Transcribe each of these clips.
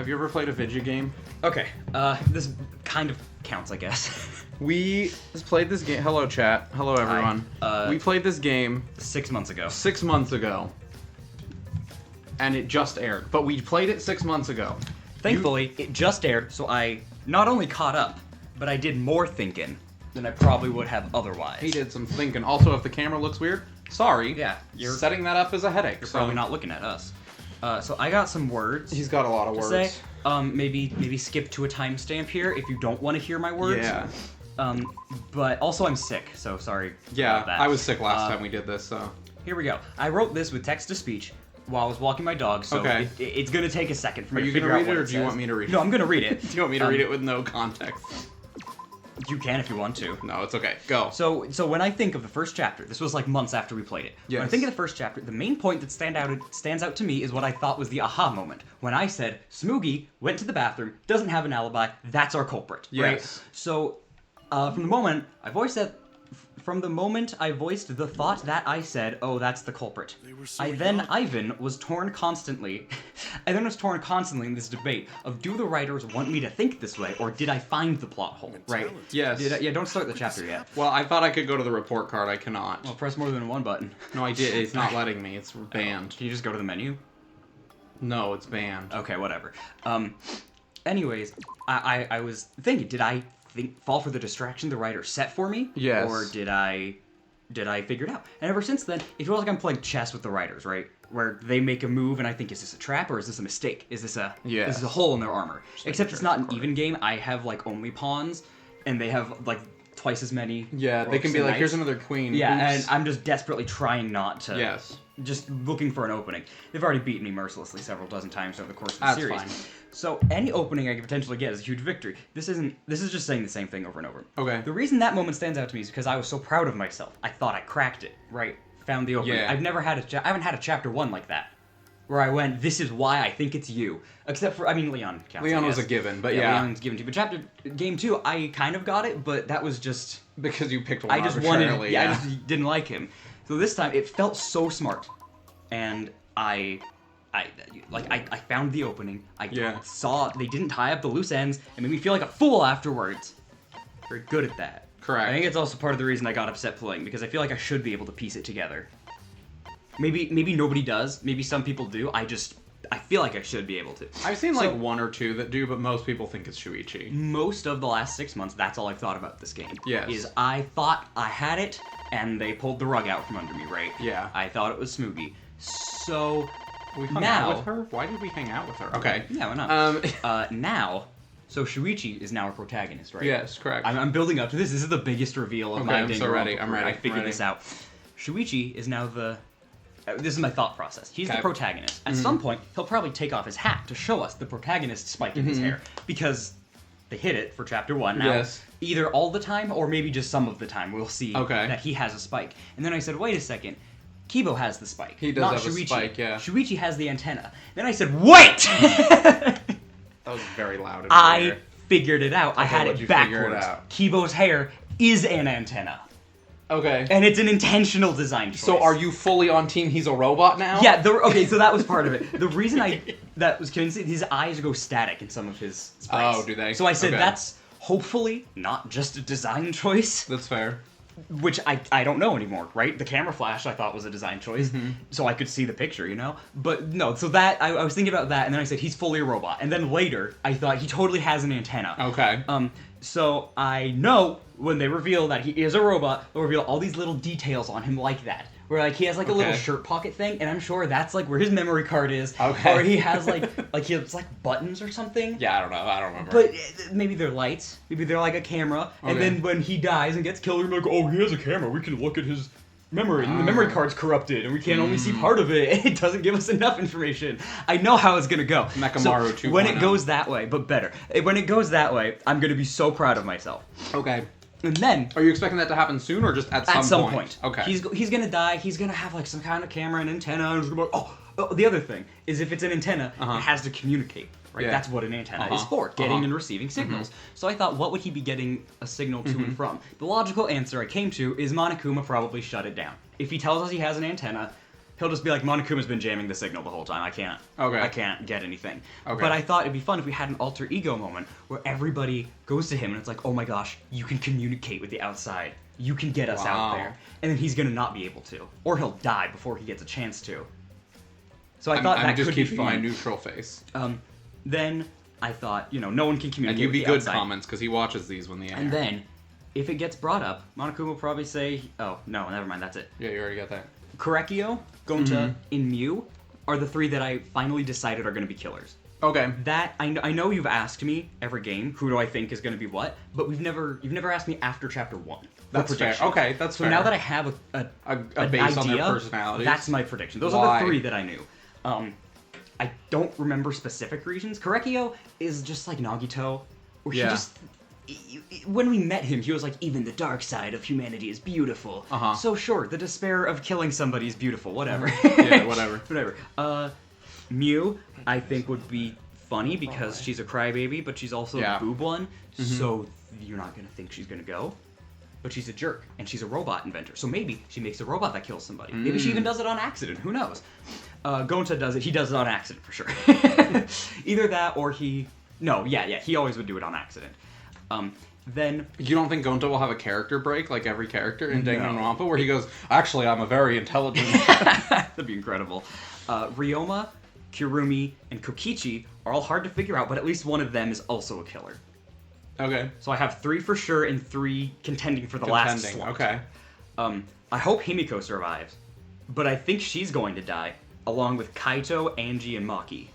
Have you ever played a video game? Okay, this kind of counts, I guess. We just played this game. Hello, chat. Hello, everyone. We played this game 6 months ago. 6 months ago. And it just aired. But we played it 6 months ago. Thankfully, it just aired, so I not only caught up, but I did more thinking than I probably would have otherwise. He did some thinking. Also, if the camera looks weird, sorry. Yeah, you're setting that up as a headache. You're probably not looking at us. So I got some words. He's got a lot of words. Say. Maybe skip to a timestamp here if you don't want to hear my words. Yeah. But also I'm sick, so sorry. Yeah, about that. I was sick last time we did this, so. Here we go. I wrote this with text to speech while I was walking my dog, so it's gonna take a second for me to figure out what it says. Are you gonna read it, or do you want me to read it? No, I'm gonna read it. Do you want me to read it with no context? You can if you want to. No, it's okay. Go. So when I think of the first chapter, this was like months after we played it. Yes. When I think of the first chapter, the main point that stands out to me is what I thought was the aha moment. When I said, Tsumugi went to the bathroom, doesn't have an alibi, that's our culprit. Yes. Right? So from the moment I voiced the thought that I said, oh, that's the culprit. Ivan was torn constantly. I then was torn constantly in this debate of, do the writers want me to think this way, or did I find the plot hole? Right? Yes. Don't start the chapter yet. Well, I thought I could go to the report card. I cannot. Well, press more than one button. No, I did. It's not letting me. It's banned. Can you just go to the menu? No, it's banned. Okay, whatever. Anyways, I was thinking, did I fall for the distraction the writer set for me? Yes. Or did I figure it out? And ever since then, it feels like I'm playing chess with the writers, right? Where they make a move and I think, is this a trap or is this a mistake? Is this a hole in their armor? Except it's not an even game. I have like only pawns and they have like twice as many. Yeah, they can be like, here's another queen. Yeah, Oops. and I'm just desperately trying not to. Yes. Just looking for an opening. They've already beaten me mercilessly several dozen times over the course of the series. Fine. So any opening I could potentially get is a huge victory. This is just saying the same thing over and over. Okay. The reason that moment stands out to me is because I was so proud of myself. I thought I cracked it, right? Found the opening. Yeah. I haven't had a chapter 1 like that. Where I went, this is why I think it's you. Except for, Leon counts. Leon was a given, but yeah. Leon's given to you. But game 2, I kind of got it, but that was just... Because you picked one I just arbitrarily, I just didn't like him. So this time, it felt so smart. And I found the opening. I saw they didn't tie up the loose ends and made me feel like a fool afterwards. Very good at that. Correct. I think it's also part of the reason I got upset playing, because I feel like I should be able to piece it together. Maybe nobody does. Maybe some people do. I feel like I should be able to. I've seen like one or two that do, but most people think it's Shuichi. Most of the last 6 months, that's all I've thought about this game. Yes. Is I thought I had it, and they pulled the rug out from under me, right? Yeah. I thought it was Tsumugi. So we hung out with her? Why did we hang out with her? Okay. Yeah, why not? So Shuichi is now our protagonist, right? Yes, correct. I'm building up to this. This is the biggest reveal of my Danganronpa. I'm so ready. I'm ready. I figured this out. Shuichi is now the... this is my thought process. He's the protagonist. At some point, he'll probably take off his hat to show us the protagonist's spike in his hair. Because they hit it for chapter 1. Now, either all the time or maybe just some of the time, we'll see that he has a spike. And then I said, wait a second. Keebo has the spike. He does have a spike, yeah. Shuichi has the antenna. Then I said, wait! That was very loud. I figured it out. I had it backwards. It out? Keebo's hair is an antenna. Okay. And it's an intentional design choice. So are you fully on team he's a robot now? Yeah, so that was part of it. The reason that was convincing, his eyes go static in some of his spikes. Oh, do they? So I said that's hopefully not just a design choice. That's fair. Which I don't know anymore, right? The camera flash I thought was a design choice, so I could see the picture, you know? But no, so that, I was thinking about that, and then I said, he's fully a robot. And then later, I thought, he totally has an antenna. Okay. So I know when they reveal that he is a robot, they'll reveal all these little details on him like that. Where like he has like a little shirt pocket thing, and I'm sure that's like where his memory card is. Okay. Or he has like he has like buttons or something. Yeah, I don't know. I don't remember. But maybe they're lights. Maybe they're like a camera. Okay. And then when he dies and gets killed, we're like, oh, he has a camera. We can look at his memory. And the memory card's corrupted, and we can only see part of it. It doesn't give us enough information. I know how it's gonna go. Mechamaru 2.0. When it goes that way, but better. When it goes that way, I'm gonna be so proud of myself. Okay. And then... Are you expecting that to happen soon, or just at some point? Okay. He's gonna die, he's gonna have like some kind of camera and antenna, and he's gonna be like, oh, the other thing is if it's an antenna, it has to communicate, right? Yeah. That's what an antenna is for, getting and receiving signals. So I thought, what would he be getting a signal to and from? The logical answer I came to is Monokuma probably shut it down. If he tells us he has an antenna, he'll just be like, Monokuma's been jamming the signal the whole time. I can't get anything. Okay. But I thought it'd be fun if we had an alter ego moment where everybody goes to him and it's like, oh my gosh, you can communicate with the outside. You can get us out there. And then he's gonna not be able to. Or he'll die before he gets a chance to. So I thought that could be fun. I'm just keeping my neutral face. Then I thought, no one can communicate and you with be the good outside. comments, because he watches these when they air. And then, if it gets brought up, Monokuma will probably say, oh, no, never mind, that's it. Yeah, you already got that. Korekio, Gonta, and Mew are the 3 that I finally decided are going to be killers. Okay. That I know you've asked me every game, who do I think is going to be what, but you've never asked me after Chapter 1. That's fair. Okay, that's fair. So now that I have a base idea, on their personalities, that's my prediction. Those are the 3 that I knew. I don't remember specific reasons. Korekio is just like Nagito, where he just... When we met him, he was like, even the dark side of humanity is beautiful. So sure, the despair of killing somebody is beautiful, whatever. Yeah, whatever. Whatever. Mew, I think, would be funny because she's a crybaby, but she's also the boob one, so you're not going to think she's going to go. But she's a jerk, and she's a robot inventor, so maybe she makes a robot that kills somebody. Maybe she even does it on accident, who knows? Gonta does it, he does it on accident for sure. Either that or he... No, he always would do it on accident. Then... You don't think Gonta will have a character break, like every character in Danganronpa, where he goes, actually, I'm a very intelligent... That'd be incredible. Ryoma, Kirumi, and Kokichi are all hard to figure out, but at least one of them is also a killer. Okay. So I have 3 for sure and 3 contending for the last slot. Okay. I hope Himiko survives, but I think she's going to die, along with Kaito, Angie, and Maki.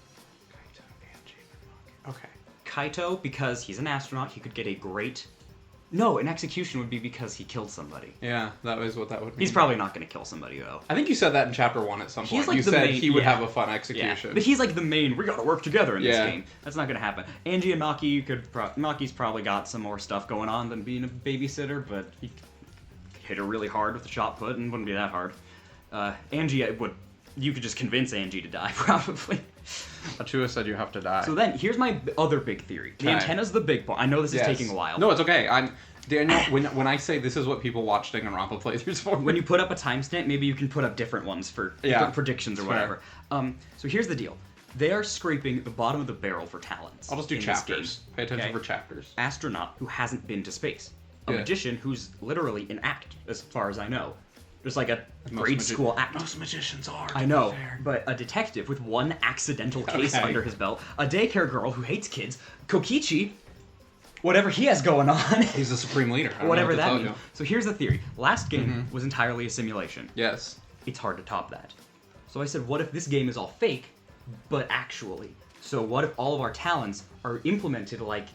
Okay. Kaito, because he's an astronaut, he could get a great... No, an execution would be because he killed somebody. Yeah, that was what that would mean. He's probably not going to kill somebody, though. I think you said that in Chapter 1 at some point. Like you said he would have a fun execution. Yeah. But he's like the main, we gotta work together in this game. That's not going to happen. Angie and Maki, Maki's probably got some more stuff going on than being a babysitter, but he hit her really hard with the shot put and wouldn't be that hard. Angie you could just convince Angie to die, probably. Achua said you have to die. So then, here's my other big theory. The antenna's the big point. I know this is taking a while. No, it's okay. Daniel, when I say this is what people watch Danganronpa playthroughs for... When you put up a timestamp, maybe you can put up different ones for different predictions or whatever. So here's the deal. They are scraping the bottom of the barrel for talents. I'll just do chapters. Pay attention for chapters. Astronaut who hasn't been to space. A magician who's literally an act, as far as I know. Just like a grade school act. Most magicians are. I know, but a detective with 1 accidental case under his belt. A daycare girl who hates kids. Kokichi, whatever he has going on. He's the supreme leader. Whatever that means. So here's the theory. Last game was entirely a simulation. Yes. It's hard to top that. So I said, what if this game is all fake, but actually? So what if all of our talents are implemented like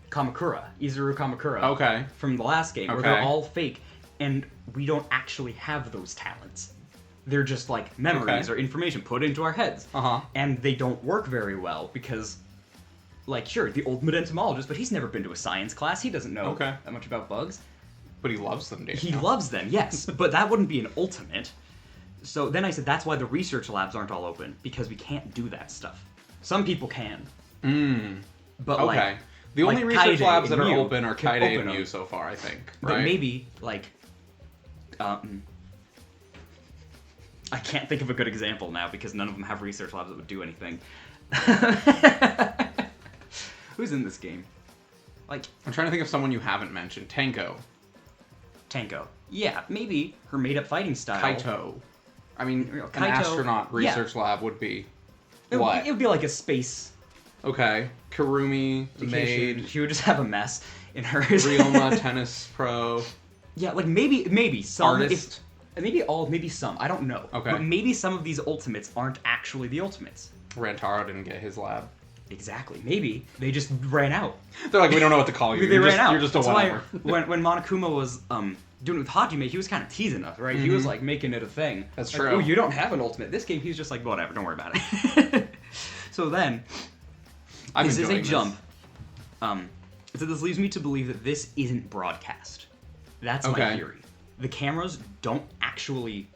Kamakura, Izuru Kamakura. Okay. From the last game, where they're all fake, and we don't actually have those talents. They're just like memories or information put into our heads. And they don't work very well because, like, sure, the ultimate entomologist, but he's never been to a science class. He doesn't know that much about bugs. But he loves them, dude. He loves them, yes. But that wouldn't be an ultimate. So then I said that's why the research labs aren't all open, because we can't do that stuff. Some people can. But like, the only research Kaide labs that are Mew open are can Kaide open and Mew them. so far, I think. But Right? maybe, like, I can't think of a good example now because none of them have research labs that would do anything. Who's in this game? Like, I'm trying to think of someone you haven't mentioned. Tanko. Yeah, maybe her made-up fighting style. Kaito. I mean, Kaito, an astronaut research lab would be what? It would be like a space. Okay. Kirumi, the maid. She would just have a mess in her. Ryoma, tennis pro. Yeah, like maybe some Artist. Maybe some. I don't know. Okay. But maybe some of these ultimates aren't actually the ultimates. Rantaro didn't get his lab. Exactly. Maybe they just ran out. They're like, we don't know what to call you. They ran out. You're just a That's whatever. why when Monokuma was doing it with Hajime, he was kind of teasing us, right? He was like making it a thing. That's like, true. Oh, you don't have an ultimate. This game, he's just like, whatever, don't worry about it. So then, this is a jump. So this leaves me to believe that this isn't broadcast. That's my theory. The cameras don't actually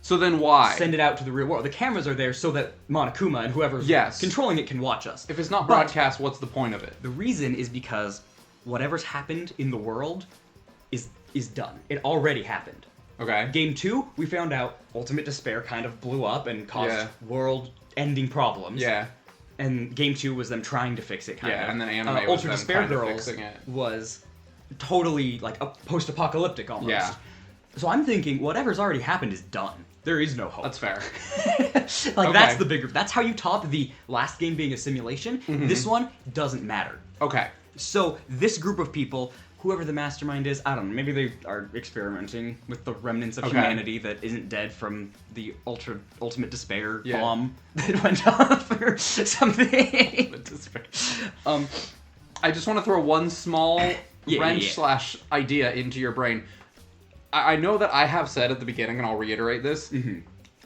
So then why? send it out to the real world. The cameras are there so that Monokuma and whoever's controlling it can watch us. If it's not broadcast, what's the point of it? The reason is because whatever's happened in the world is done. It already happened. Okay. Game 2, we found out Ultimate Despair kind of blew up and caused world-ending problems. Yeah. And Game 2 was them trying to fix it, kind of. Yeah, and then Anime was Ultra them Despair kind of Girls fixing it. was totally, like, a post-apocalyptic almost. Yeah. So I'm thinking, whatever's already happened is done. There is no hope. That's fair. Like, Okay. that's the bigger... That's how you top the last game being a simulation. This one doesn't matter. Okay. So, this group of people, whoever the mastermind is, I don't know, maybe they are experimenting with the remnants of humanity that isn't dead from the ultimate despair bomb that went off or something. Despair. I just want to throw one small wrench / idea into your brain. I know that I have said at the beginning, and I'll reiterate this,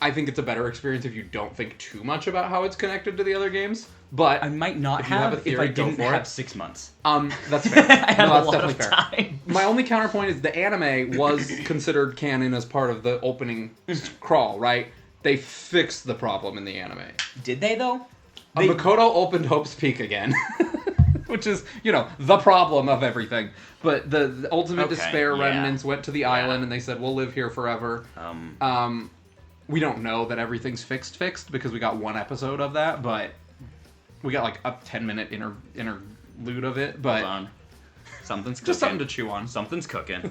I think it's a better experience if you don't think too much about how it's connected to the other games. But I might not have if I didn't have 6 months. That's fair. I had that's a lot definitely of fair. time. My only counterpoint is the anime was considered canon as part of the opening crawl, right? They fixed the problem in the anime. Did they, though? Makoto opened Hope's Peak again. Which is, you know, the problem of everything. But the ultimate despair remnants went to the island and they said, we'll live here forever. We don't know that everything's fixed because we got one episode of that, but we got like a 10-minute interlude of it. But Hold on. Something's cooking. just something to chew on. Something's cooking.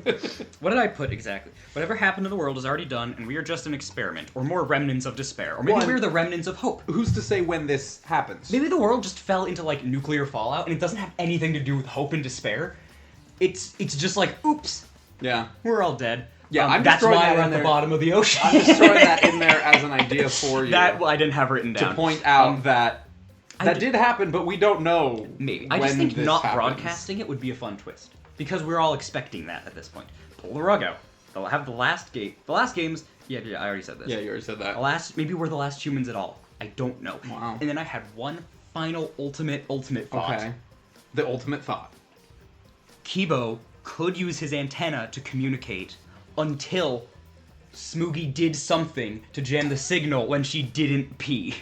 What did I put exactly? Whatever happened to the world is already done, and we are just an experiment, or more remnants of despair, or maybe we're the remnants of hope. Who's to say when this happens? Maybe the world just fell into like nuclear fallout, and it doesn't have anything to do with hope and despair. It's just like, oops, Yeah. we're all dead. Yeah, I'm just that's throwing why that we're in at the there. bottom of the ocean. I'm just throwing that in there as an idea for you. That I didn't have written down. to point out that did happen, but we don't know. Maybe. I when just think this not happens. broadcasting it would be a fun twist. Because we're all expecting that at this point. Pull the rug out. They'll have the last game. The last games. Yeah, I already said this. Yeah, you already said that. Maybe we're the last humans at all. I don't know. Wow. And then I had one final ultimate thought. Okay. The ultimate thought. Keebo could use his antenna to communicate until Tsumugi did something to jam the signal when she didn't pee.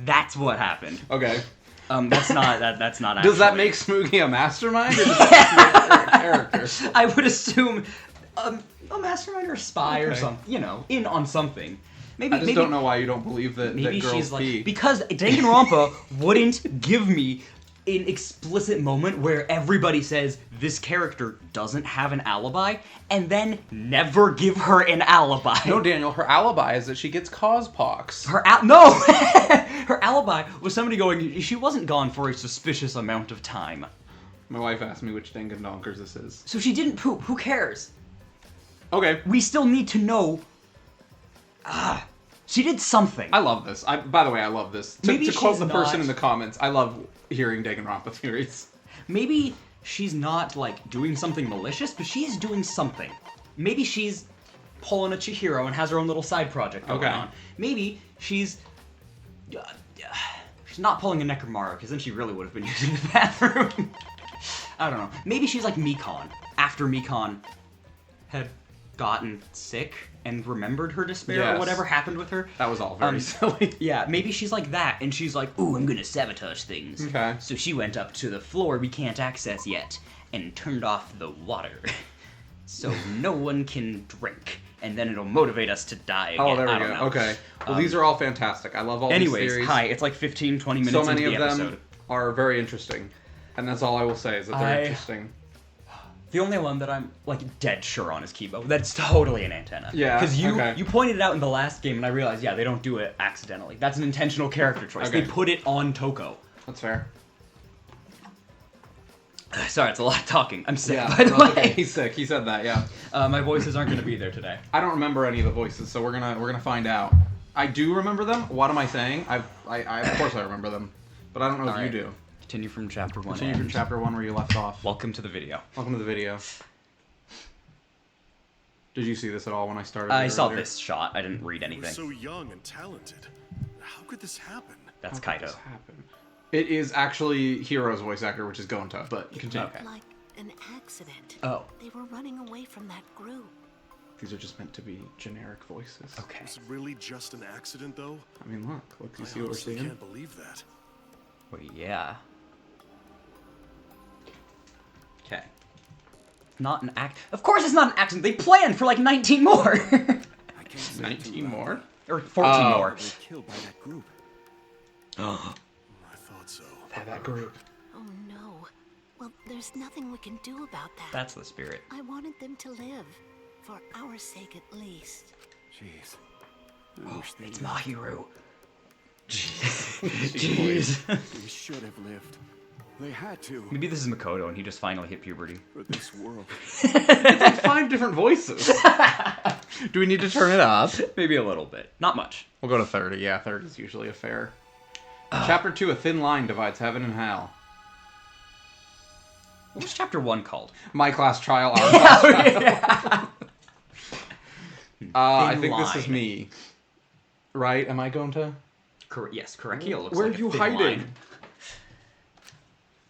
That's what happened. Okay. That's not actually. Does that make Tsumugi a mastermind? Or does that make her a character? I would assume a mastermind or a spy or Okay. something. You know, in on something. Maybe I just don't know why you don't believe that, Maybe that girls she's like pee. because Danganronpa wouldn't give me an explicit moment where everybody says this character doesn't have an alibi, and then never give her an alibi. No, Daniel, her alibi is that she gets cospox. No! Her alibi was somebody going, she wasn't gone for a suspicious amount of time. My wife asked me which Dangandonkers this is. So she didn't poop. Who cares? Okay. We still need to know. She did something. I love this. By the way, I love this. Maybe To quote she's the person not- in the comments, I love hearing Danganronpa theories. Maybe she's not, like, doing something malicious, but she is doing something. Maybe she's pulling a Chihiro and has her own little side project going on. Maybe she's not pulling a Necromaru, because then she really would have been using the bathroom. I don't know. Maybe she's like Mikon, after Mikon had gotten sick and remembered her despair or whatever happened with her. That was all very silly. Yeah, maybe she's like that, and she's like, ooh, I'm gonna sabotage things. Okay. So she went up to the floor we can't access yet, and turned off the water. So no one can drink, and then it'll motivate us to die again. Oh, there I we don't go. know. Okay. Well, these are all fantastic. I love all Anyways, these theories. hi, it's like 15, 20 minutes So into many the of episode. them are very interesting. And that's all I will say, is that they're interesting. The only one that I'm, like, dead sure on is Keebo. That's totally an antenna. Yeah, Because okay. you pointed it out in the last game, and I realized, yeah, they don't do it accidentally. That's an intentional character choice. Okay. They put it on Toko. That's fair. Sorry, it's a lot of talking. I'm sick, Yeah, by the no, way. okay. He's sick. He said that, yeah. My voices aren't going to be there today. I don't remember any of the voices, so we're gonna find out. I do remember them. What am I saying? I of course I remember them, but I don't know if you do. Continue from chapter 1. Continue from chapter 1 where you left off. Welcome to the video. Welcome to the video. Did you see this at all when I started? I it saw earlier? this shot. I didn't read You're anything. so young and talented. How could this happen? That's How did Kaito. this happen? It is actually Hiro's voice actor, which is Gonta, but continue. Okay. Like an accident. Oh. They were running away from that group. These are just meant to be generic voices. Okay. Was it really just an accident, though? I mean, look, you I see what we're honestly seeing? can't believe that. Well, yeah. Okay. Not an act. Of course it's not an accident. They planned for like 19 more. I can't say 19 more? Or 14 more. They were killed by that group. Oh. I thought so. That group. Oh no. Well, there's nothing we can do about that. That's the spirit. I wanted them to live. For our sake at least. Jeez. I wish they It's lived. Mahiru. Jeez. They should have lived. They had to. Maybe this is Makoto and he just finally hit puberty. For this world. It's like 5 different voices. Do we need to turn it up? Maybe a little bit. Not much. We'll go to 30. Yeah, 30 is usually a fair. Chapter 2, A Thin Line Divides Heaven and Hell. What was chapter 1 called? My class trial, our class trial. Yeah. I Thin think this is line. me. Right? Am I going to? Yes, Korekio looks Where like are you a thin hiding? line.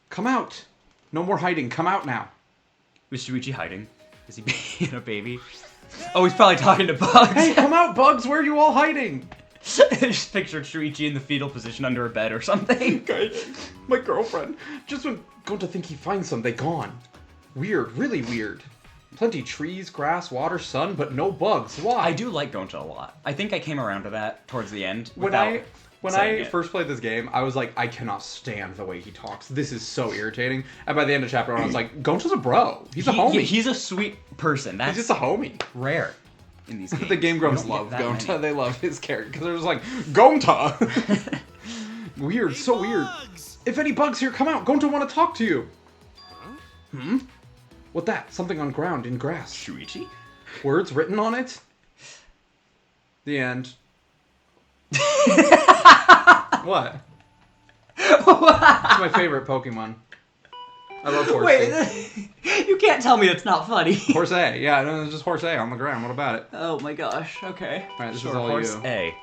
Come out. No more hiding. Come out now. Was Shuichi hiding? Is he being a baby? Oh, he's probably talking to Bugs. Hey, come out, Bugs. Where are you all hiding? I just pictured Shuichi in the fetal position under a bed or something. My girlfriend. Just when going to think he finds some, they gone. Weird. Really weird. Plenty trees, grass, water, sun, but no bugs. Why? I do like Gonta a lot. I think I came around to that towards the end. When without I saying it. first played this game, I was like, I cannot stand the way he talks. This is so irritating. And by the end of chapter 1, I was like, Gonta's a bro. He's a homie. He's a sweet person. That's He's just a homie. rare in these games. The Game Grumps You don't love get that Gonta. many. They love his character because they're just like, Gonta. Weird, so weird. If any bugs here, come out. Gonta want to talk to you. Hmm? What that? Something on ground in grass. Shuichi? Words written on it? The end. What? It's my favorite Pokemon. I love Horsey. Wait, you can't tell me it's not funny. Horsey. Yeah, no, it's just Horsey on the ground. What about it? Oh my gosh. Okay. Alright, this Sure, is all horse you. A.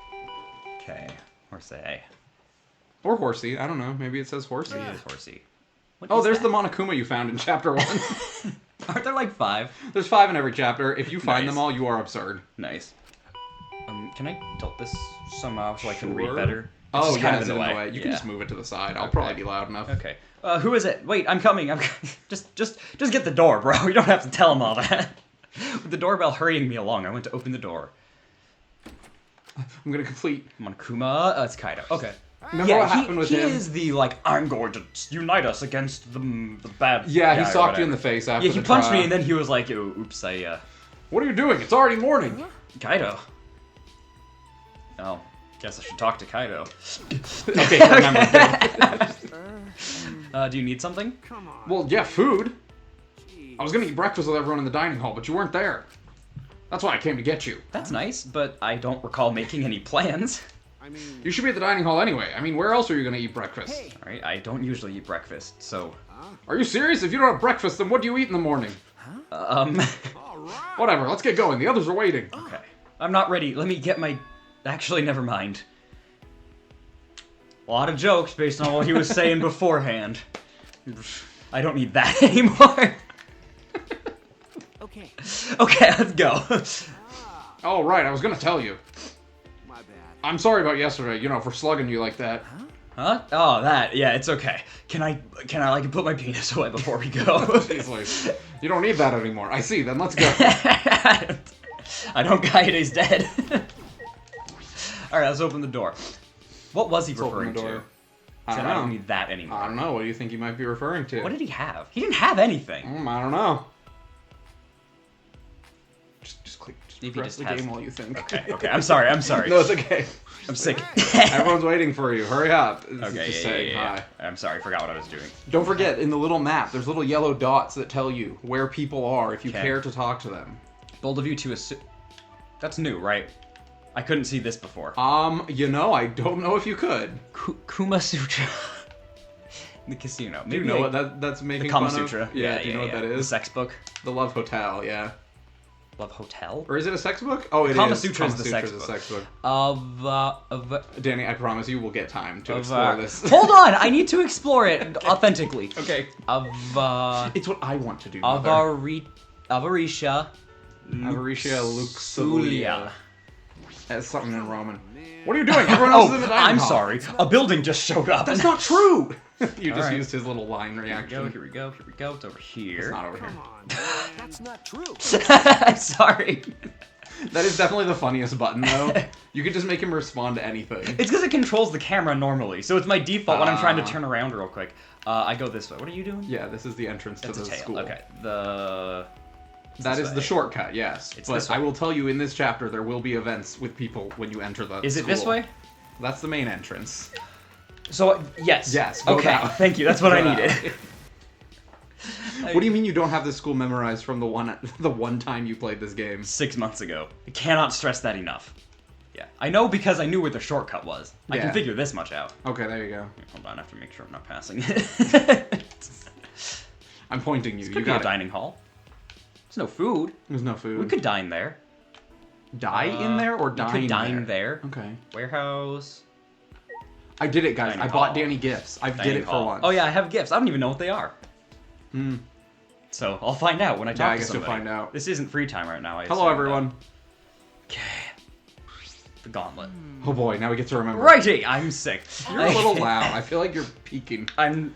Okay. Horse A. Or Horsey. I don't know. Maybe it says Horsey. Maybe it is horsey. What Oh, is there's that? the Monokuma you found in chapter 1. Aren't there like 5? There's 5 in every chapter. If you find Nice. them all, you are absurd. Nice. Can I tilt this somehow so I can read Sure. better? It's Oh, just yeah, kind it's of in the way. You can Yeah. just move it to the side. I'll Okay. probably be loud enough. Okay. Who is it? Wait, I'm coming. Just get the door, bro. You don't have to tell him all that. With the doorbell hurrying me along, I went to open the door. I'm gonna complete. Monokuma, it's Kaido. Okay. Remember what happened with he him? is the, like, I'm going to unite us against the bad Yeah, he guy or socked you in whatever. the face after Yeah, he the punched me trial. and then he was like, "Oh, oops, I, What are you doing? It's already morning. Kaido. Oh, guess I should talk to Kaido. Okay, remember. Do you need something? Come on. Well, yeah, food. I was gonna eat breakfast with everyone in the dining hall, but you weren't there. That's why I came to get you. That's nice, but I don't recall making any plans. I mean, You should be at the dining hall anyway. I mean, where else are you gonna eat breakfast? Alright, I don't usually eat breakfast, so... Are you serious? If you don't have breakfast, then what do you eat in the morning? all right. Whatever, let's get going. The others are waiting. Okay. I'm not ready. Let me get my... Actually, never mind. A lot of jokes based on what he was saying beforehand. I don't need that anymore. Okay. Okay, let's go. Oh, right, I was gonna tell you. My bad. I'm sorry about yesterday, for slugging you like that. Huh? Oh, that. Yeah, it's okay. Can I like put my penis away before we go? Seriously. You don't need that anymore. I see, then let's go. I don't Kaide's dead. Alright, let's open the door. What was he Let's open referring the to? door. I I don't don't know. need that anymore. I don't know. What do you think you might be referring to? What did he have? He didn't have anything. I don't know. Just click. Just Maybe he press just the has- game while you think. Okay, I'm sorry. No, it's okay. I'm sick. Everyone's waiting for you. Hurry up. Okay, Just yeah, saying yeah. hi. I'm sorry, forgot what I was doing. Don't forget, in the little map, there's little yellow dots that tell you where people are if you Okay. care to talk to them. Bold of you to assume... That's new, right? I couldn't see this before. I don't know if you could. Kuma Sutra. The casino. Do you know what that's making The Kama fun Sutra. of? Yeah, do you know what that The is? sex book. The Love Hotel, yeah. Love Hotel? Or is it a sex book? Oh, it is. Kama Sutra is the Sutra sex book. sex book. Of Danny, I promise you will get time to explore this. Hold on! I need to explore it authentically. Okay. It's what I want to do, Mother. Avarisha Avaricia Luxulia. As something in Roman. What are you doing? Everyone else is in the dining I'm hall. sorry. A building just showed up. That's not true! You just right. used his little line reaction. Here we go. It's over here. It's not over here. Come on. That's not true. I'm sorry. That is definitely the funniest button, though. You could just make him respond to anything. It's because it controls the camera normally, so it's my default when I'm trying to turn around real quick. I go this way. What are you doing? Yeah, this is the entrance to the tail. school. Okay. That is the shortcut, yes. It's but this way. I will tell you, in this chapter, there will be events with people when you enter the Is it this school. way? That's the main entrance. So, yes. Yes, go Okay, that way. thank you. That's what I Go that needed. way. What do you mean you don't have the school memorized from the one time you played this game? 6 months ago. I cannot stress that enough. Yeah. I know because I knew where the shortcut was. I can Yeah. figure this much out. Okay, there you go. Hold on, I have to make sure I'm not passing it. I'm pointing you. This You could be a got it. dining hall. There's no food. There's no food. We could dine there. die in there or We dine could dine there. Okay. Warehouse. I did it, guys. Dining I bought hall. Danny gifts. I did Dining it for hall. once. Oh yeah, I have gifts. I don't even know what they are. Hmm. So I'll find out when I talk I to guess you'll somebody. find out. This isn't free time right now. I Hello, assume, everyone. Okay. The gauntlet. Oh boy, now we get to remember. Righty, I'm sick. You're a little loud. I feel like you're peeking. I'm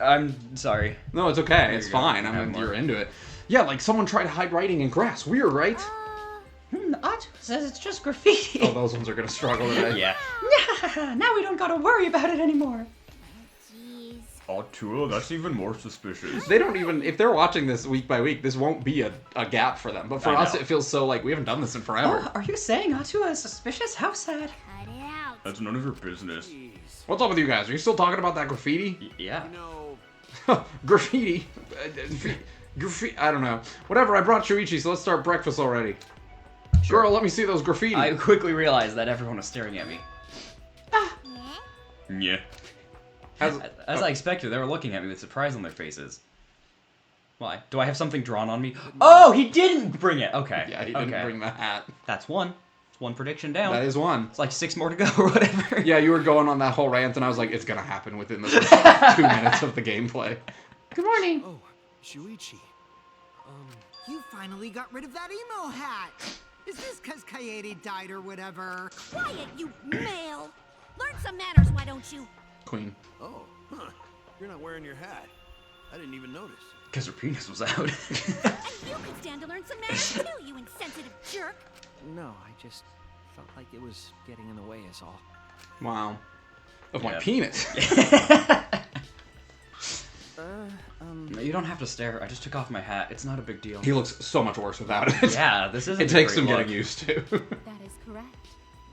sorry. No, it's okay. It's you go. fine. Have more. You're into it. Yeah, like someone tried to hide writing in grass. Weird, right? Art says it's just graffiti. Oh, those ones are gonna struggle today. Yeah. Now we don't gotta worry about it anymore. Jeez. Arturo, that's even more suspicious. They don't even, if they're watching this week by week, this won't be a gap for them. But for I us, know. it feels so like we haven't done this in forever. Oh, are you saying Atua is suspicious? How sad. Cut it out. That's none of your business. Jeez. What's up with you guys? Are you still talking about that graffiti? Yeah. You know, Graffiti? Graffiti? I don't know. Whatever, I brought Shuichi, so let's start breakfast already. Sure. Girl, let me see those graffiti. I quickly realized that everyone was staring at me. Yeah. As I expected, they were looking at me with surprise on their faces. Why? Do I have something drawn on me? Oh, he didn't bring it! Okay. Yeah, he didn't okay. bring the hat. That's one. It's one prediction down. That is one. It's like 6 more to go or whatever. Yeah, you were going on that whole rant, and I was like, it's gonna happen within the first 2 minutes of the gameplay. Good morning. oh, Shuichi. You finally got rid of that emo hat! Is this because Kaede died or whatever? Quiet, you male. Learn some manners, why don't you? Queen. Oh, huh. You're not wearing your hat. I didn't even notice. Because her penis was out. And you can stand to learn some manners too, you insensitive jerk. No, I just felt like it was getting in the way is all. Wow. Of my Yeah. penis. No, you don't have to stare. I just took off my hat. It's not a big deal. He looks so much worse without it. Yeah, this isn't It a takes great some look. getting used to. That is correct.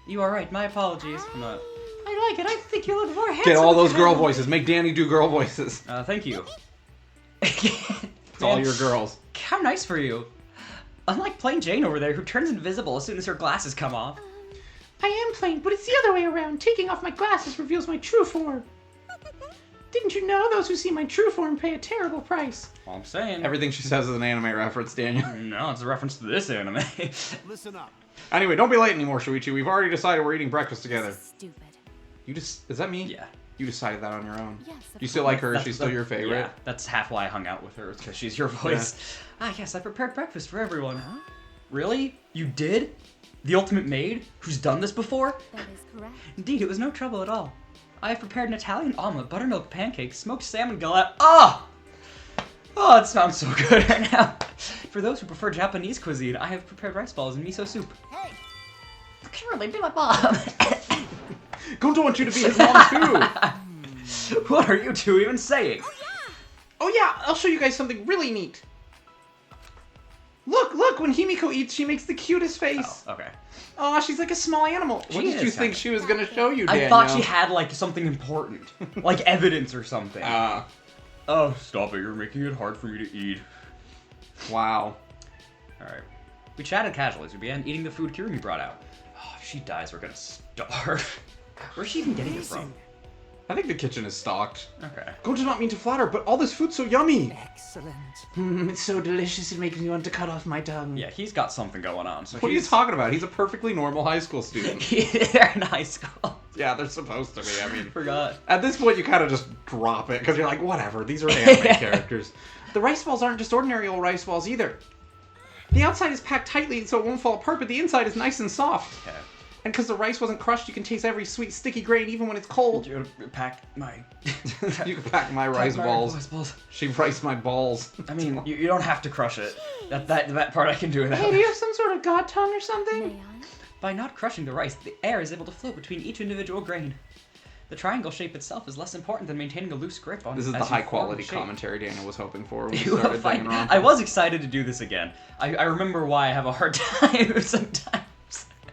You are right. My apologies. I'm not... I like it. I think you look more handsome. Get all those than girl him. voices. Make Danny do girl voices. Thank you. It's all your girls. How nice for you. Unlike plain Jane over there, who turns invisible as soon as her glasses come off. I am plain, but it's the other way around. Taking off my glasses reveals my true form. Didn't you know those who see my true form pay a terrible price? All I'm saying. Everything she says is an anime reference, Daniel. No, it's a reference to this anime. Listen up. Anyway, don't be late anymore, Shuichi. We've already decided we're eating breakfast together. Stupid. You just... Is that me? Yeah. You decided that on your own. Yes, of You still like her? That's- She's still your favorite? Yeah, that's half why I hung out with her, because she's your voice. Ah, yes, I prepared breakfast for everyone. Huh? Really? You did? The ultimate maid? Who's done this before? That is correct. Indeed, it was no trouble at all. I have prepared an Italian omelet, buttermilk pancakes, smoked salmon galette. Ah! Oh, it sounds so good right now. For those who prefer Japanese cuisine, I have prepared rice balls and miso soup. Hey, You can really be my mom. Gojo wants you to be his mom, too! What are you two even saying? Oh yeah, I'll show you guys something really neat. Look, when Himiko eats, she makes the cutest face. Oh, okay. Aw, she's like a small animal. What She did you is think kinda- she was gonna show you, I Daniel? thought she had, like, something important. Like evidence or something. Oh, stop it. You're making it hard for me to eat. Wow. Alright. We chatted casually as we began eating the food Kirumi brought out. Oh, if she dies, we're gonna starve. Where's she even getting it from? I think the kitchen is stocked. Okay. Gojo not mean to flatter, but all this food's so yummy. Excellent. It's so delicious it makes me want to cut off my tongue. Yeah, he's got something going on. So What are you he's... talking about? He's a perfectly normal high school student. They're in high school. Yeah, they're supposed to be. I mean, Forgot. at this point, you kind of just drop it because you're like, whatever. These are anime characters. The rice balls aren't just ordinary old rice balls either. The outside is packed tightly so it won't fall apart, but the inside is nice and soft. Okay. And because the rice wasn't crushed, you can taste every sweet, sticky grain even when it's cold. You pack my... You can pack my rice balls. She riced my balls. I mean, you don't have to crush it. That part I can do without. Hey, do you have some sort of god tongue or something? May I? By not crushing the rice, the air is able to flow between each individual grain. The triangle shape itself is less important than maintaining a loose grip on. This is the high-quality commentary Daniel was hoping for when we started Danganronpa. I was excited to do this again. I remember why I have a hard time sometimes.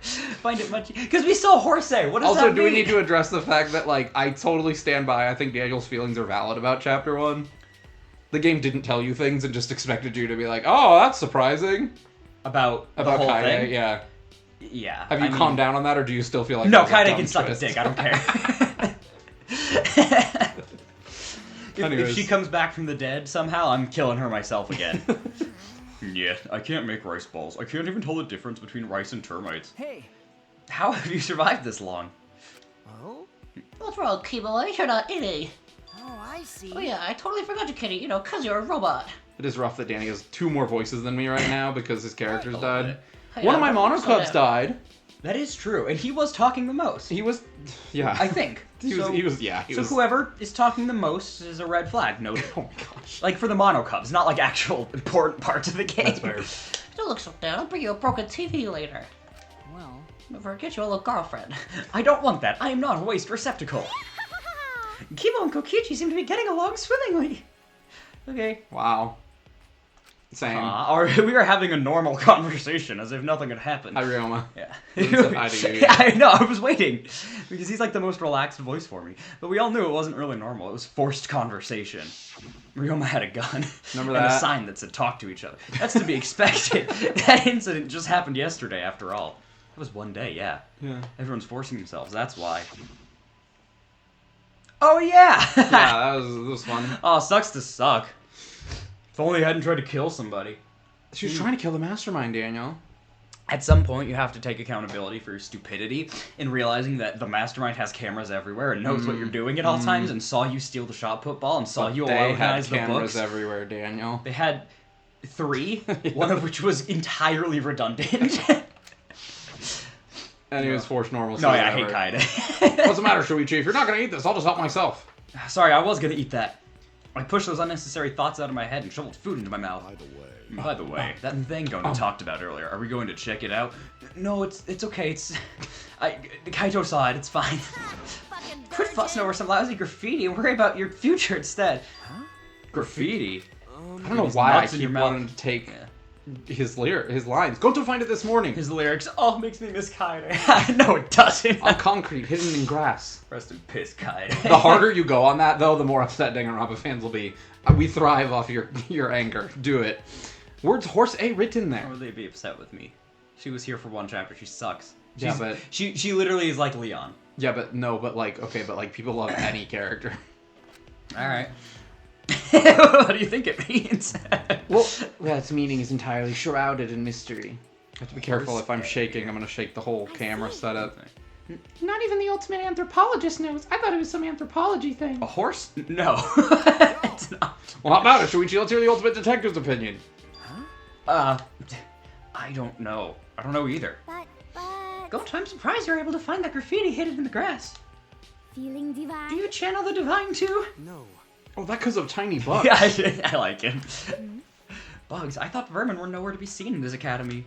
Find it much because we saw Horsey. What does that mean? Also, do we need to address the fact that, like, I totally stand by, I think Daniel's feelings are valid about Chapter 1. The game didn't tell you things and just expected you to be like, oh, that's surprising. About the whole Kaede, thing? yeah. Yeah. Have you calmed down on that, or do you still feel like no, Kaede can suck a dick, I don't care. If she comes back from the dead somehow, I'm killing her myself again. Yeah, I can't make rice balls. I can't even tell the difference between rice and termites. Hey. How have you survived this long? Oh? What's wrong, Keebo? You're not eating. Oh, I see. Oh yeah, I totally forgot you, Kitty. You know, 'cause you're a robot. It is rough that Danny has 2 more voices than me right now because his characters died. Hey, One of my slow monocubs down. died. That is true, and he was talking the most. He was, yeah. I think. He was. So whoever is talking the most is a red flag. Noted. Oh my gosh. Like for the monocubs, not like actual important parts of the game. That's fair. Don't look so down. I'll bring you a broken TV later. Well. Never get you a little girlfriend. I don't want that. I am not a waste receptacle. Keebo and Kokichi seem to be getting along swimmingly. Okay. Wow. Same. We are having a normal conversation as if nothing had happened. Hi, Ryoma. Yeah. Said hi to you, yeah. I know, I was waiting. Because he's like the most relaxed voice for me. But we all knew it wasn't really normal. It was forced conversation. Ryoma had a gun. Remember and that? a sign that said talk to each other. That's to be expected. That incident just happened yesterday after all. It was one day, yeah. Yeah. Everyone's forcing themselves, that's why. Oh yeah! Yeah, that was fun. Oh, sucks to suck. If only I hadn't tried to kill somebody. She was trying to kill the mastermind, Daniel. At some point, you have to take accountability for your stupidity in realizing that the mastermind has cameras everywhere and knows what you're doing at all times and saw you steal the shot put ball and saw you organize the books. They had cameras everywhere, Daniel. They had 3, one of which was entirely redundant. And he was forced normalcy. No, yeah, I hate Kaede. What's the matter, Shuichi? If you're not going to eat this, I'll just help myself. Sorry, I was going to eat that. I pushed those unnecessary thoughts out of my head and shoveled food into my mouth. By the way, that thing Gona talked about earlier, are we going to check it out? No, it's okay, Kaito saw it, it's fine. Quit fussing over some lousy graffiti and worry about your future instead. Huh? Graffiti? I don't know why I keep wanting to take his lines. Go to find it this morning. His lyrics, oh, makes me miss Kaede. No, it doesn't. On concrete, hidden in grass. Rest in piss, Kaede. The harder you go on that, though, the more upset Danganronpa fans will be. We thrive off your anger. Do it. Words horse A written there. Why would they be upset with me? She was here for 1 chapter. She sucks. Yeah, but she literally is like Leon. Yeah, but no, but like okay, but like people love any character. All right. What do you think it means? Well, its meaning is entirely shrouded in mystery. I have to be careful if I'm shaking. I'm gonna shake the whole camera setup. Not even the ultimate anthropologist knows. I thought it was some anthropology thing. A horse? No. It's not. Well, how about it, Shuichi? Let's hear the ultimate detective's opinion. I don't know. I don't know either. But... Goat, I'm surprised you're able to find that graffiti hidden in the grass. Feeling divine? Do you channel the divine too? No. Oh, that because of tiny bugs. Yeah, I like him. Bugs? I thought vermin were nowhere to be seen in this academy.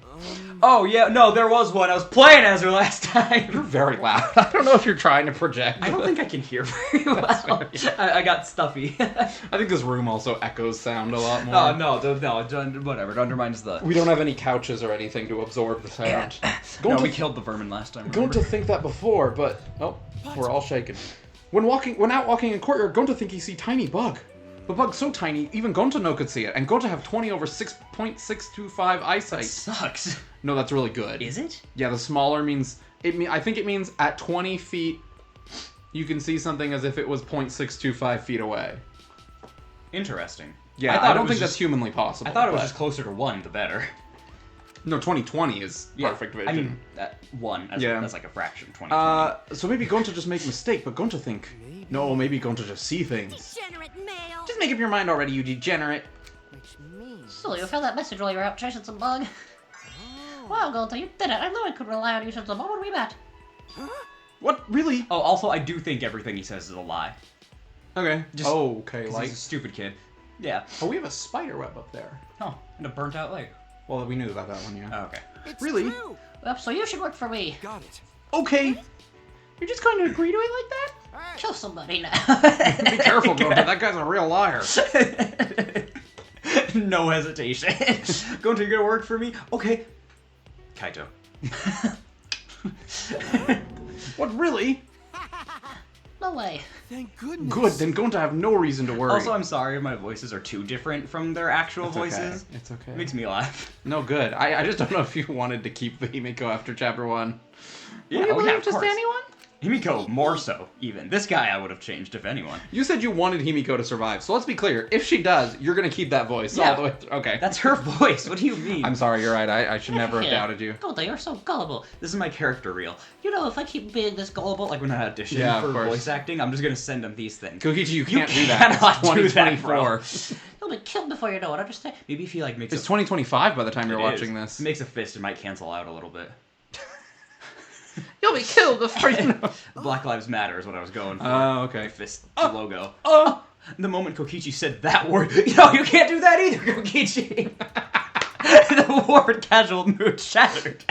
Oh, yeah, no, there was one. I was playing as her last time. You're very loud. I don't know if you're trying to project. I don't think I can hear very well. I got stuffy. I think this room also echoes sound a lot more. No, whatever. It undermines the... We don't have any couches or anything to absorb the sound. No, we killed the vermin last time. Going to think that before, but... Oh, we're all shaking. When out walking in courtyard, Gonta think he see tiny bug. The bug's so tiny, even Gonta no could see it, and Gonta have 20 over 6.625 eyesight. That sucks. No, that's really good. Is it? Yeah, the smaller means... I think it means at 20 feet, you can see something as if it was 0.625 feet away. Interesting. Yeah, I don't think that's humanly possible. I thought it was just closer to 1, the better. No, 2020 is perfect vision. I mean, 1 as like a fraction, 20. So maybe Gonta just make a mistake, but Gonta think... No, maybe Gonta just see things. Degenerate male! Just make up your mind already, you degenerate. Which means... So you found that message while you were out chasing some bug? Wow, Gonta, you did it. I knew I could rely on you since the moment we met. What? Really? Oh, also, I do think everything he says is a lie. Okay. Just, okay, 'cause like... he's a stupid kid. Yeah. Oh, we have a spider web up there. Oh, and a burnt out leg. Well, we knew about that one, yeah. Oh, okay. It's Really? true. Well, so you should work for me. Got it. Okay. You're just going to agree to it like that? Hey, Kill somebody now. Be careful, Gonta. That guy's a real liar. No hesitation. Gonta, you're gonna work for me? Okay. Kaito. What, really? No way. Thank goodness. Good, then Gonta have no reason to worry. Also, I'm sorry if my voices are too different from their actual It's voices. okay. It's okay. It makes me laugh. No, good. I just don't know if you wanted to keep the Himiko after chapter 1. Yeah, Will you oh, believe yeah, of just course. anyone? Himiko, more so, even. This guy I would have changed, if anyone. You said you wanted Himiko to survive, so let's be clear. If she does, you're gonna keep that voice all the way through. Okay. That's her voice. What do you mean? I'm sorry, you're right. I should never have doubted you. Gonta, you're so gullible. This is my character reel. You know, if I keep being this gullible, Like when I audition Yeah, of for course. voice acting, I'm just gonna send them these things. Kokichi, you can't do that. It's cannot do that, 2024. you'll be killed before you know it, understand? Maybe if he like makes It's a 2025 by the time you're It watching is. this. Makes a fist, it might cancel out a little bit. You'll be killed before you know. Black Lives Matter is what I was going for. Oh, okay. My fist logo. Oh! The moment Kokichi said that word, no, you can't do that either, Kokichi! The word casual mood shattered.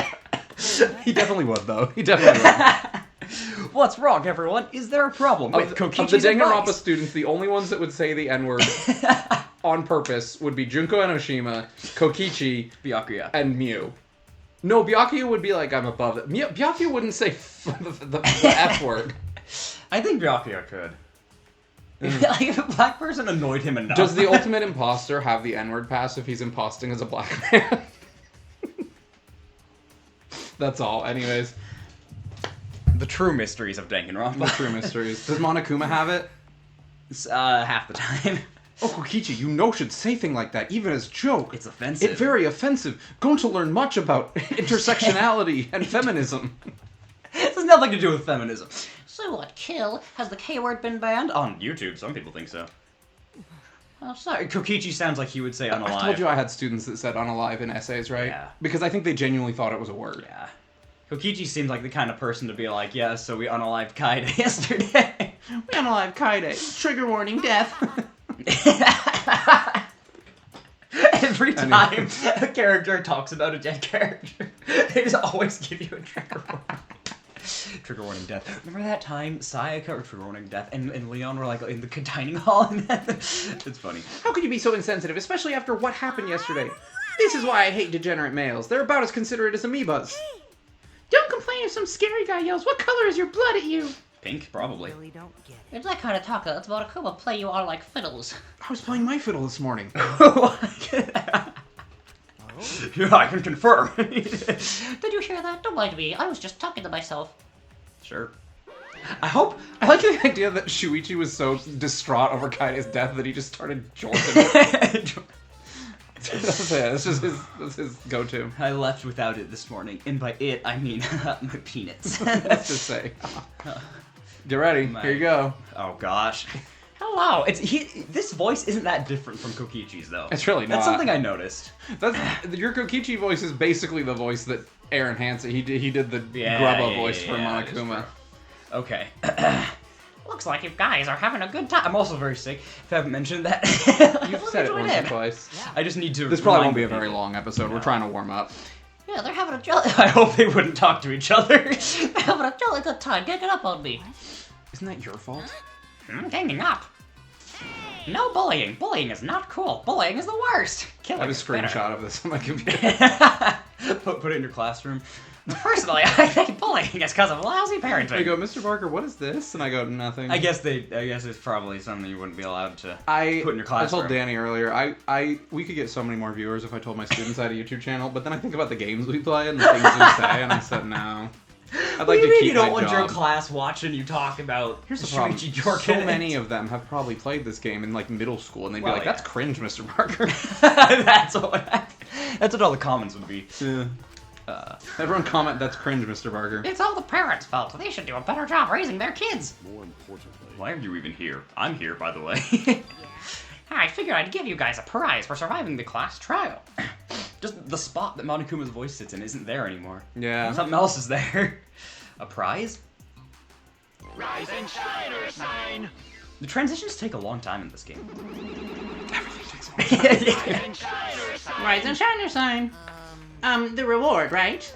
He definitely would, though. He definitely would. What's wrong, everyone? Is there a problem with Kokichi's Of the Danganronpa advice? students, the only ones that would say the N-word on purpose would be Junko Enoshima, Kokichi, Byakuya. and Mew. No, Byakuya would be like, I'm above it. Byakuya wouldn't say the F word. I think Byakuya could. Like, if a black person annoyed him enough. Does the ultimate imposter have the N-word pass if he's imposting as a black man? That's all. Anyways, The true mysteries of Danganronpa. the true mysteries. Does Monokuma have it? Half the time. Oh, Kokichi, you know should say thing like that, even as joke. It's offensive. It's very offensive. Going to learn much about intersectionality and feminism. This has nothing to do with feminism. So what, kill? Has the K word been banned? On YouTube, some people think so. Oh, sorry. Kokichi sounds like he would say unalive. I told you I had students that said unalive in essays, right? Yeah. Because I think they genuinely thought it was a word. Yeah. Kokichi seems like the kind of person to be like, yeah, so we unalived Kaide yesterday. We unalive Kaide. Trigger warning, death. Every time a character talks about a dead character, they just always give you a trigger warning. Trigger warning death. Remember that time Sayaka or trigger warning death and Leon were like in the dining hall and it's funny. How could you be so insensitive, especially after what happened yesterday? This is why I hate degenerate males. They're about as considerate as amoebas. Don't complain if some scary guy yells, "What color is your blood?" at you. Pink, probably. Really don't get it. If that kind of talk lets Monokuma play you all like fiddles. I was playing my fiddle this morning. Yeah, I can confirm. Did you hear that? Don't mind me. I was just talking to myself. Sure. I like the idea that Shuichi was so distraught over Kaide's death that he just started jolting. That's it. That's his go-to. I left without it this morning, and by it I mean my peanuts. Let's just say. Get ready. Here you go. Oh gosh. Hello. This voice isn't that different from Kokichi's though. It's really not. That's something I noticed. Your Kokichi voice is basically the voice that Aaron Hansen he did the Grubba voice for Monokuma. Okay. Looks like you guys are having a good time. I'm also very sick. If I haven't mentioned that. You've said it once or twice. I just need to. This probably won't remind be a people. very long episode. We're trying to warm up. Yeah, they're having a jolly. I hope they wouldn't talk to each other. They're having a jolly good time. Ganging up on me. Isn't that your fault? Ganging up. No bullying. Bullying is not cool. Bullying is the worst. I have a screenshot of this on my computer. Put it in your classroom. Personally, I think bullying is because of lousy parenting. I go, Mr. Barker, what is this? And I go, nothing. I guess it's probably something you wouldn't be allowed to put in your I classroom. told Danny earlier, we could get so many more viewers if I told my students I had a YouTube channel, but then I think about the games we play and the things we say, and I said no. I'd like to keep you don't my want job. your class watching you talk about Here's the problem. Shuichi Jordan. So many of them have probably played this game in like middle school, and they'd be Well, like, "That's cringe, Mr. Barker." That's what all the comments would be. Yeah. Everyone comment, "That's cringe, Mr. Barker." It's all the parents' fault. They should do a better job raising their kids. More importantly, Why are you even here? I'm here, by the way. I figured I'd give you guys a prize for surviving the class trial. Just the spot that Monokuma's voice sits in isn't there anymore. Yeah. Something else is there. A prize? Rise and shine or sign. The transitions take a long time in this game. Everything takes a long time. Rise and shine or sign. Rise and shine your sign. The reward, right?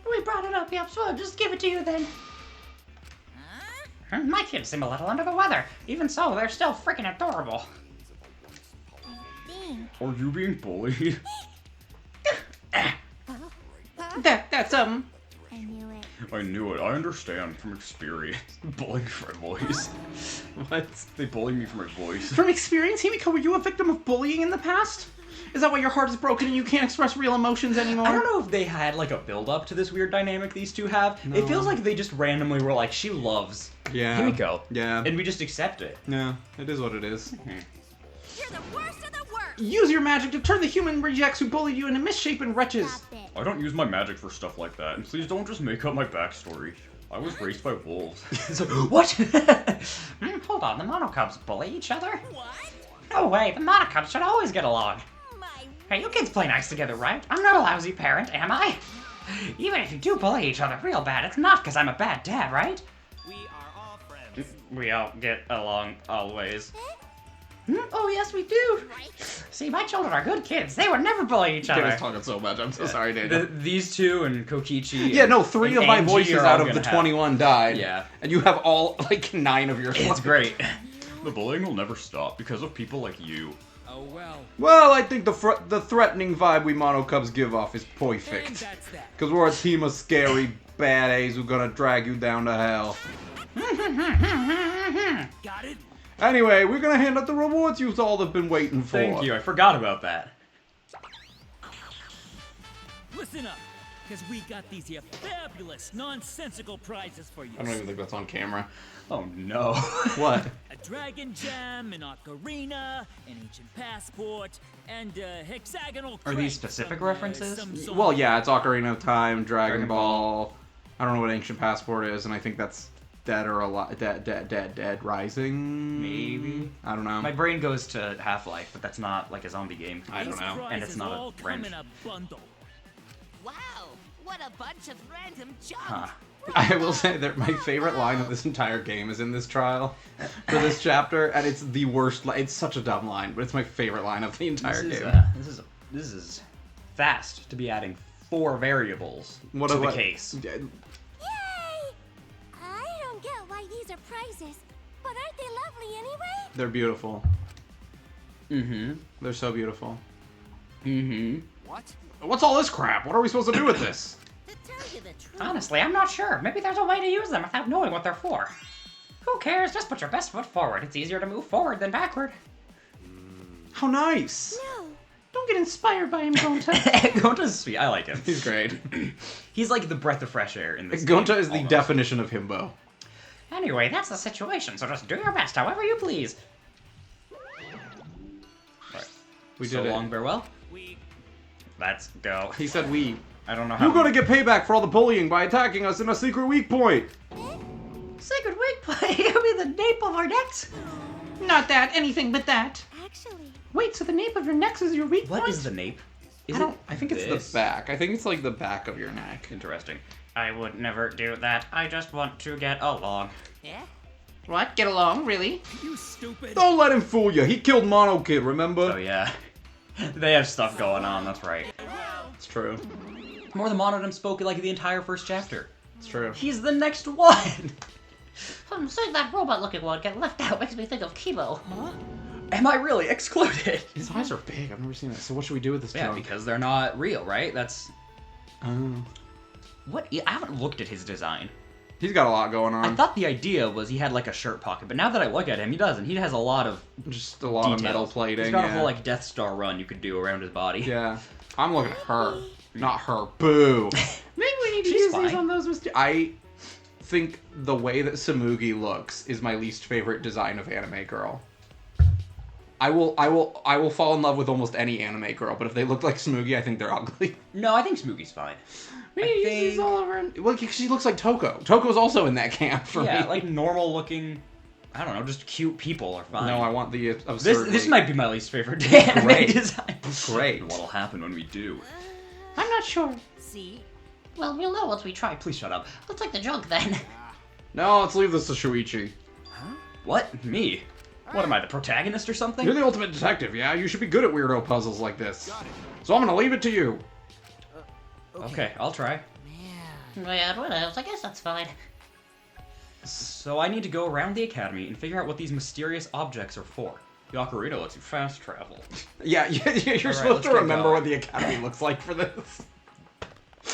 We brought it up, yep, so I'll just give it to you then. My kids seem a little under the weather. Even so, they're still freaking adorable. Are you being bullied? That's I knew it. I knew it. I understand from experience. Bullying for my voice. What? They bully me for my voice. From experience, Himiko, were you a victim of bullying in the past? Is that why your heart is broken and you can't express real emotions anymore? I don't know if they had like a build-up to this weird dynamic these two have. No. It feels like they just randomly were like, she loves Himiko. Yeah. And we just accept it. Yeah, it is what it is. You're the worst of the worst. Use your magic to turn the human rejects who bullied you into misshapen wretches. Stop it. I don't use my magic for stuff like that. And please don't just make up my backstory. I was raised by wolves. So, what? Hold on, the monocubs bully each other? What? No way, the monocubs should always get along. My. Hey, you kids play nice together, right? I'm not a lousy parent, am I? Even if you do bully each other real bad, it's not because I'm a bad dad, right? We are all friends. We all get along always. Oh, yes, we do. See, my children are good kids. They would never bully each other. Daniel's talking so much. I'm so sorry, Daniel. These two and Kokichi. Yeah, no, 3 of my Angie voices are out all of the gonna 21 died. Yeah. And you have all, like, 9 of yours It's left. great. The bullying will never stop because of people like you. Oh well. Well, I think the threatening vibe we Mono Cubs give off is And perfect. that's that. Because we're a team of scary bad A's who gonna drag you down to hell. Got it? Anyway, we're gonna hand out the rewards you've all have been waiting for. Thank you. I forgot about that. Listen up, because we got these here fabulous, nonsensical prizes for you. I don't even think that's on camera. Oh no. What? A dragon gem, an ocarina, an ancient passport, and a hexagonal Are these crate specific from, references? some sort Well, of- yeah, it's Ocarina of Time, Dragon Dragon Ball. I don't know what Ancient Passport is, and I think that's Dead or Alive. Dead Rising? Maybe. I don't know. My brain goes to Half-Life, but that's not like a zombie game. I don't These know. And it's prizes not a all come wrench. in a bundle. Wow, what a bunch of random junk. Huh. I will say that my favorite line of this entire game is in this trial for this chapter, and it's the worst. It's such a dumb line, but it's my favorite line of the entire This game. is fast to be adding 4 variables What to a- the what- case. Yay! I don't get why these are prizes, but aren't they lovely anyway? They're beautiful. Mm-hmm. They're so beautiful. Mm-hmm. What? What's all this crap? What are we supposed to do with this? To tell you the truth. Honestly, I'm not sure. Maybe there's a way to use them without knowing what they're for. Who cares? Just put your best foot forward. It's easier to move forward than backward. How nice. No. Don't get inspired by him, Gonta. Gonta's sweet. I like him. He's great. He's like the breath of fresh air in this Gonta game, is the almost. definition of himbo. Anyway, that's the situation, so just do your best however you please. Right. We So did it. long, farewell. We Let's go. He said we. I don't know how. You're gonna get payback for all the bullying by attacking us in a secret weak point. Sacred weak point. It'll be the nape of our necks. Not that, anything but that. Actually, Wait, so the nape of your neck is your weak What point? is the nape? Is I don't. I think it's this? the back. I think it's like the back of your neck. Interesting. I would never do that. I just want to get along. yeah? What? Get along? Really? you stupid. Don't let him fool you. He killed Mono Kid. Remember? Oh yeah. They have stuff going on. That's right. It's true. More than Monodum spoke like the entire first chapter. It's true. He's the next one. Seeing that robot-looking one get left out makes me think of Keebo. Am I really excluded? His eyes are big. I've never seen that. So what should we do with this Yeah, junk? because they're not real, right? That's Oh. what. I haven't looked at his design. He's got a lot going I on. thought the idea was he had like a shirt pocket, but now that I look at him, he doesn't. He has a lot of Just a lot details. of metal plating. He's got a yeah. whole like Death Star run you could do around his body. Yeah. I'm looking at her, not her. Boo. Maybe we need to She's use these fine. on those mistakes. I think the way that Tsumugi looks is my least favorite design of anime girl. I will fall in love with almost any anime girl, but if they look like Tsumugi, I think they're ugly. No, I think Smoogy's fine. We need to use these think- all over. Well, she looks like Toko. Toko's also in that camp for Yeah, me. like normal looking. I don't know, just cute people are fine. No, I want the absurdly. This might be my least favorite anime Great. design. Great. What'll happen when we do? I'm not sure. See? Well, we'll know once we try. Please shut up. Let's take the junk then. No, let's leave this to Shuichi. What? Me? What am I, the protagonist or something? You're the ultimate detective, yeah? You should be good at weirdo puzzles like this. So I'm gonna leave it to you. Okay, I'll try. Yeah, what else? I guess that's fine. So I need to go around the academy and figure out what these mysterious objects are for. The ocarina lets you fast travel. Yeah, you're supposed to remember what the academy looks like for this.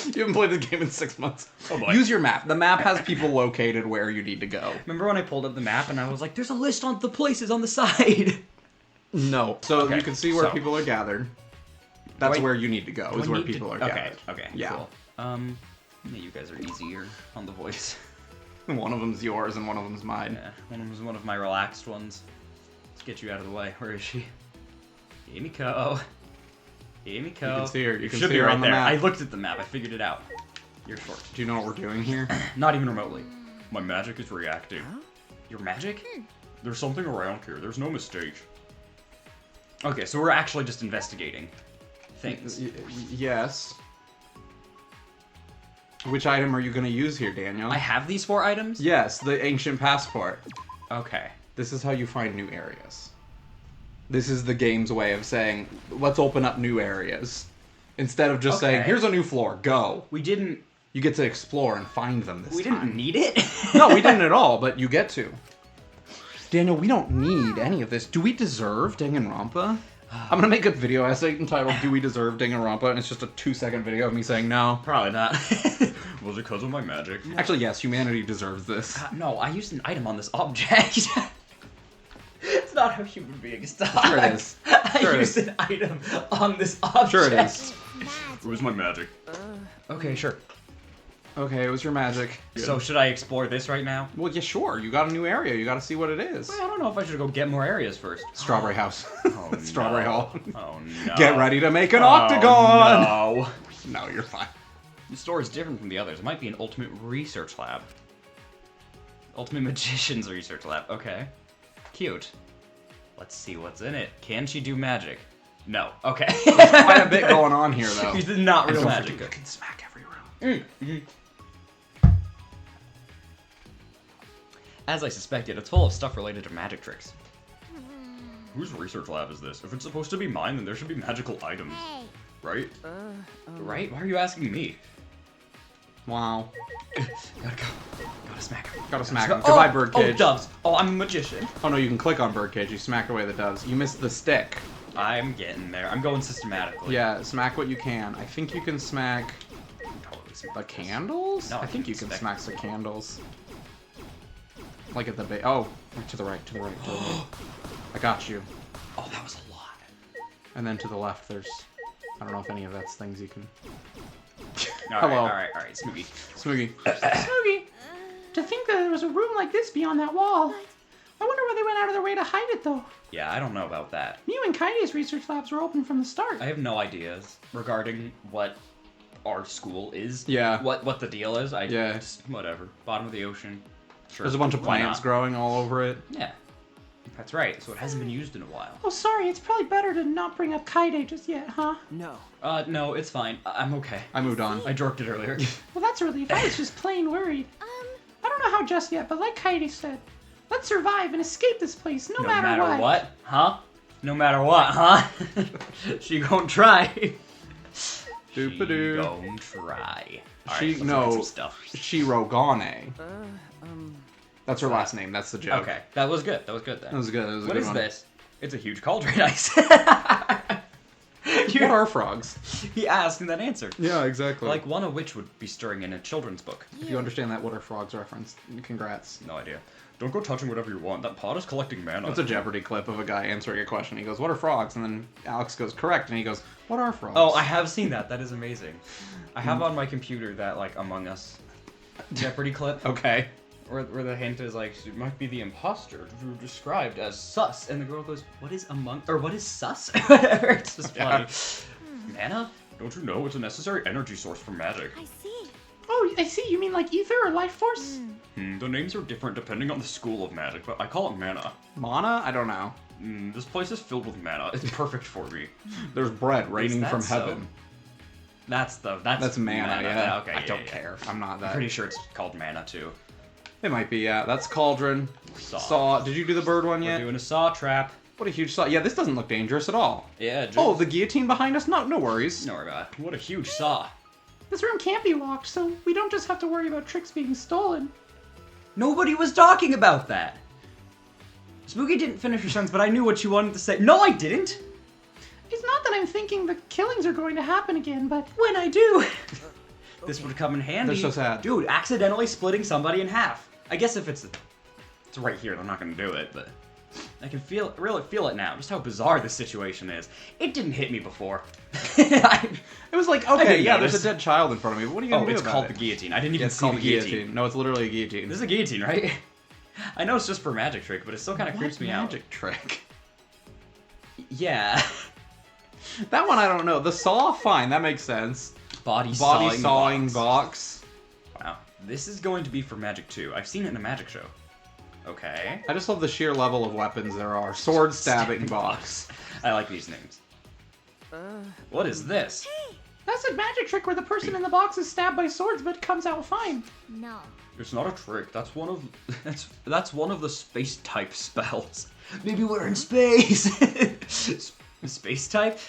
You haven't played the game in 6 months. Oh boy. Use your map. The map has people located where you need to go. Remember when I pulled up the map and I was like, there's a list on the places on the side? No. So Okay, you can see where people are gathered. That's where you need to go, is where people are gathered. Okay, yeah. cool. Yeah, you guys are easier on the voice. One of them's yours and one of them's mine. Yeah, one of them's one of my relaxed ones. Let's get you out of the way. Where is she? Himiko. Himiko. You can see her. You can should see be her right on the there. map. I looked at the map. I figured it out. You're short. Do you know what we're doing here? Not even remotely. My magic is reacting. Your magic? There's something around here. There's no mistake. Okay, so we're actually just investigating things. Yes. Which item are you going to use here, Daniel? I have these 4 items? Yes, the ancient passport. Okay. This is how you find new areas. This is the game's way of saying, let's open up new areas. Instead of just saying, here's a new floor, go. We didn't... You get to explore and find them this time. We didn't need it? No, we didn't at all, but you get to. Daniel, we don't need any of this. Do we deserve Danganronpa? I'm gonna make a video essay entitled "Do We Deserve Danganronpa?" and it's just a 2-second video of me saying no. Probably not. Was it because of my magic? Actually, yes, humanity deserves this. No, I used an item on this object. It's not how human beings talk. Sure it is. Sure I used an item on this object. Sure it is. It was my magic. Okay, sure. Okay, it was your magic. So should I explore this right now? Well, yeah, sure. You got a new area. You got to see what it is. Well, I don't know if I should go get more areas first. Strawberry House. Oh, Strawberry no. Hall. Oh no. Get ready to make an octagon. No. No, you're fine. The store is different from the others. It might be an ultimate research lab. Ultimate magician's research lab. Okay. Cute. Let's see what's in it. Can she do magic? No. Okay. There's quite a bit going on here, though. He's not real And don't magic. forget, you can smack every room. Mm-hmm. As I suspected, it's full of stuff related to magic tricks. Whose research lab is this? If it's supposed to be mine, then there should be magical items. Right? Right? Why are you asking me? Wow. Gotta go. Gotta smack him. Gotta smack him. Goodbye, birdcage. Oh, doves. Oh, I'm a magician. Oh no, you can click on birdcage. You smack away the doves. You missed the stick. I'm getting there. I'm going systematically. Yeah, smack what you can. I think you can smack the candles? No, I think you can smack the candles. Like at the base. Oh, to the right, to the right, to the right. I got you. Oh, that was a lot. And then to the left, there's... I don't know if any of that's things you can... Hello. Alright, Smoogie. Smoogie. Smoogie, to think that there was a room like this beyond that wall. I wonder why they went out of their way to hide it, though. Yeah, I don't know about that. Mew and Kaide's research labs were open from the start. I have no ideas regarding what our school is. Yeah. What the deal is. Yeah. Just, whatever. Bottom of the ocean. Sure. There's a bunch of plants growing all over it. Yeah. That's right. So it hasn't been used in a while. Oh, sorry. It's probably better to not bring up Kaide just yet, huh? No. No, it's fine. I'm okay. I moved on. I jerked it earlier. Well, that's a relief. I was just plain worried. I don't know how just yet, but like Kaide said, let's survive and escape this place no matter what. Huh? No matter what, huh? She gon' try. Doop-a-doo. She gon' try. She, no, Shirogane. That's her last name. That's the joke. Okay, that was good. That was good then. That was good. That was a What good is one. this? It's a huge cauldron ice. What are frogs? He asked and then answered. Yeah, exactly. Like one of which would be stirring in a children's book. If you understand that What Are Frogs reference, congrats. No idea. Don't go touching whatever you want. That pot is collecting mana. That's a Jeopardy clip of a guy answering a question. He goes, "What are frogs?" And then Alex goes, "Correct." And he goes, "What are frogs?" Oh, I have seen that. That is amazing. I have on my computer that like Among Us Jeopardy clip. Okay. Where the hint is like, it might be the imposter described as sus, and the girl goes, what is sus? Whatever, it's just funny. Mana? Don't you know it's a necessary energy source for magic? I see. Oh, I see. You mean like ether or life force? The names are different depending on the school of magic, but I call it mana. Mana? I don't know. This place is filled with mana. It's perfect for me. There's bread raining that from so? heaven. That's mana, yeah. Okay, I don't care. I'm not that. I'm pretty sure it's called mana too. It might be, yeah. That's Cauldron. Saw. Did you do the bird one yet? We're doing a saw trap. What a huge saw. Yeah, this doesn't look dangerous at all. Yeah, just... Oh, the guillotine behind us? No worries. Don't worry about it. What a huge saw. This room can't be locked, so we don't just have to worry about tricks being stolen. Nobody was talking about that. Tsumugi didn't finish her sentence, but I knew what she wanted to say. No, I didn't. It's not that I'm thinking the killings are going to happen again, but when I do, this would come in handy. They're so sad. Dude, accidentally splitting somebody in half. I guess if it's right here, I'm not gonna do it, but I can really feel it now. Just how bizarre this situation is. It didn't hit me before. It was like, okay, yeah, there's a dead child in front of me. What are you gonna do about it? It's called the guillotine. I didn't even see the guillotine. No, it's literally a guillotine. This is a guillotine, right? I know it's just for magic trick, but it still kind of creeps me out. Magic trick? Yeah. That one I don't know. The saw, fine, that makes sense. Body sawing box. Wow. This is going to be for magic too. I've seen it in a magic show. Okay. I just love the sheer level of weapons there are. Sword stabbing box. I like these names. What is this? Hey, that's a magic trick where the person in the box is stabbed by swords but comes out fine. No. It's not a trick. That's one of the space type spells. Maybe we're in space. Space type?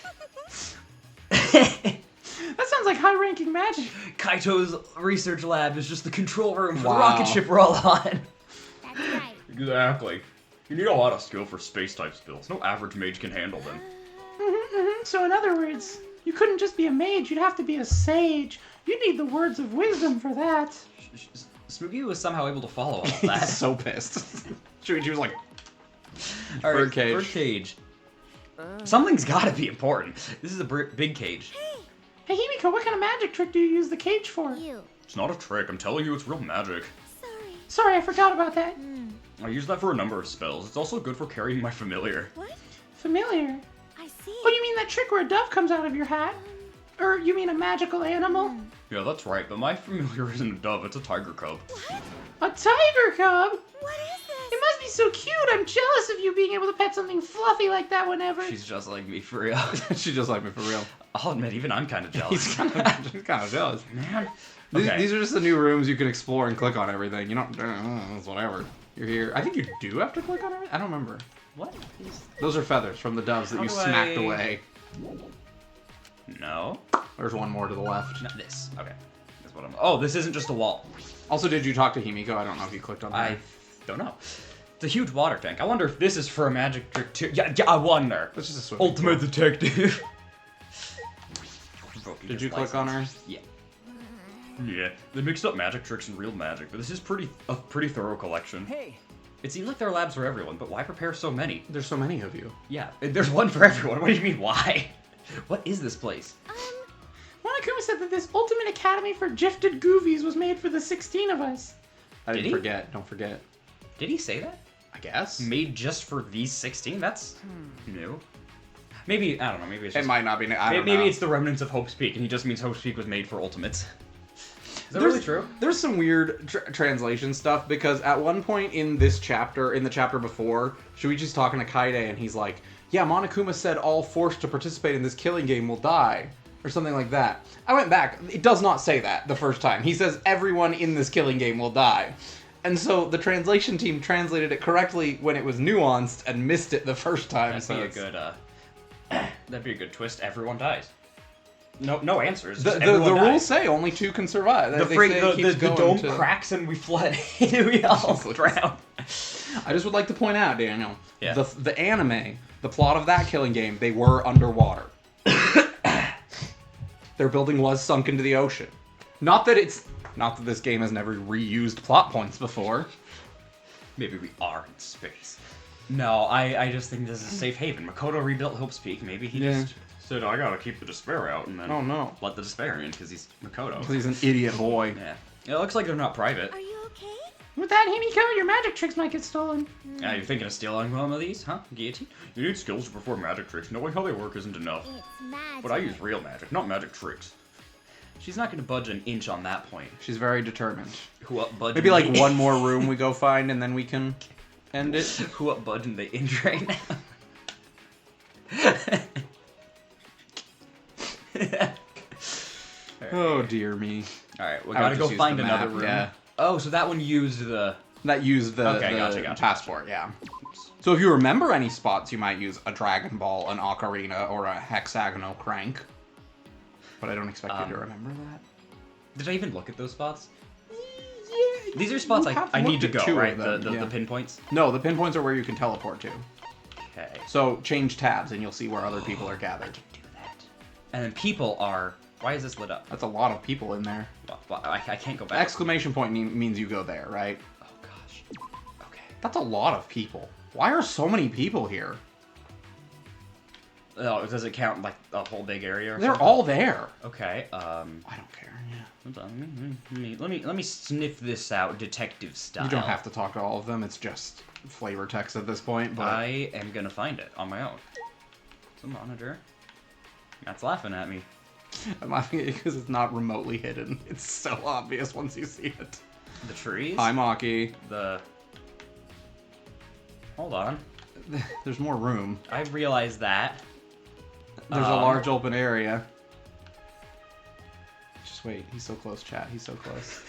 That sounds like high-ranking magic. Kaito's research lab is just the control room for the rocket ship we're all on. That's right. Exactly. You need a lot of skill for space type spells. No average mage can handle them. So in other words, you couldn't just be a mage, you'd have to be a sage. You need the words of wisdom for that. Tsumugi was somehow able to follow all of that. He's so pissed. Shuichi was like, Bird cage. Something's gotta be important. This is a big cage. Hey Himiko, what kind of magic trick do you use the cage for? You. It's not a trick. I'm telling you, it's real magic. Sorry, I forgot about that. I use that for a number of spells. It's also good for carrying my familiar. What? Familiar? I see. Oh, you mean that trick where a dove comes out of your hat? Or you mean a magical animal? Yeah, that's right, but my familiar isn't a dove, it's a tiger cub. A tiger cub? What is this? It must be so cute. I'm jealous of you being able to pet something fluffy like that whenever. She's just like me for real. She's just like me for real. I'll admit, even I'm kind of jealous. He's kind of jealous. Man. These are just the new rooms you can explore and click on everything. You don't, it's whatever. You're here. I think you do have to click on everything. I don't remember. What? Those are feathers from the doves that you smacked away. No. There's one more to the left. Not this. Okay. That's what I'm. Oh, this isn't just a wall. Also, did you talk to Himiko? I don't know if you clicked on that. I don't know. It's a huge water tank. I wonder if this is for a magic trick too. Yeah, I wonder. That's just a swimming Ultimate detective. Did you click on her? Yeah. Yeah, they mixed up magic tricks and real magic, but this is a pretty thorough collection. Hey. It seems like there are labs for everyone, but why prepare so many? There's so many of you. Yeah, there's one for everyone. What do you mean, why? What is this place? Monokuma said that this ultimate academy for gifted goovies was made for the 16 of us. I didn't forget. Don't forget. Did he say that? I guess. Made just for these 16? That's new. Maybe, I don't know, maybe it's just... It might not be new. I don't maybe know. It's the remnants of Hope's Peak, and he just means Hope's Peak was made for Ultimates. Is that really true? There's some weird translation stuff, because at one point in this chapter, in the chapter before, Shuichi's talking to Kaide, and he's like, yeah, Monokuma said all forced to participate in this killing game will die. Or something like that. I went back. It does not say that the first time. He says everyone in this killing game will die. And so the translation team translated it correctly when it was nuanced and missed it the first time. That'd be a good twist. Everyone dies. No answers. The rules say only 2 can survive. The dome cracks and we flood. We all drown. I just would like to point out, Daniel, yeah. the anime, the plot of that killing game, they were underwater. Their building was sunk into the ocean. Not that this game has never reused plot points before. Maybe we are in space. No, I just think this is a safe haven. Makoto rebuilt Hope's Peak. Maybe he just said, I gotta keep the despair out, and then let the despair in, because he's Makoto. Because he's an idiot boy. Yeah. It looks like they're not private. Are you okay? With that, Himiko, your magic tricks might get stolen. Yeah, you're thinking of stealing one of these, huh? Guillotine? You need skills to perform magic tricks. Knowing how they work isn't enough. It's magic. But I use real magic, not magic tricks. She's not going to budge an inch on that point. She's very determined. Who up budging? Maybe like one more room we go find and then we can end it. Who up budging the inch right now? Oh dear me. All right, we I gotta would go just use find the another map, room. yeah. Oh, so that one used the... That used the, Okay, the gotcha. passport, yeah. So if you remember any spots, you might use a Dragon Ball, an Ocarina, or a hexagonal crank. But I don't expect you to remember that. Did I even look at those spots? Yeah. These are spots I need to go, right? The pinpoints? No, the pinpoints are where you can teleport to. Okay. So change tabs and you'll see where other people are gathered. Do that. And then people are... Why is this lit up? That's a lot of people in there. Well, I can't go back. Exclamation point means you go there, right? Oh, gosh. Okay. That's a lot of people. Why are so many people here? Oh, does it count like a whole big area or They're something? all there. Okay, I don't care, yeah. Hold on. Let me sniff this out detective style. You don't have to talk to all of them, it's just flavor text at this point, but... I am gonna find it on my own. It's a monitor. That's laughing at me. I'm laughing at you because it's not remotely hidden. It's so obvious once you see it. The trees? Hi, Maki. Hold on. There's more room. I realized that. There's a large open area. Just wait. He's so close, chat. He's so close.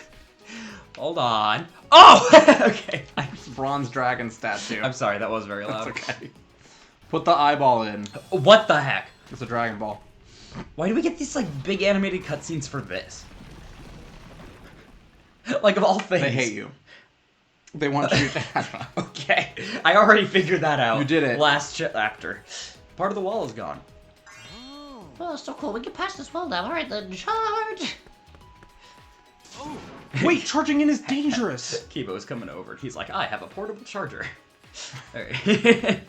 Hold on. Oh! Okay. Bronze dragon statue. I'm sorry, that was very loud. That's okay. Put the eyeball in. What the heck? It's a Dragon Ball. Why do we get these, like, big animated cutscenes for this? Like, of all things. They hate you. They want you to... Okay. I already figured that out. You did it. Last chapter. Part of the wall is gone. Oh, so cool. We can pass this wall now. All right, then charge. Wait, charging in is dangerous. Keebo is coming over. He's like, I have a portable charger. Alright.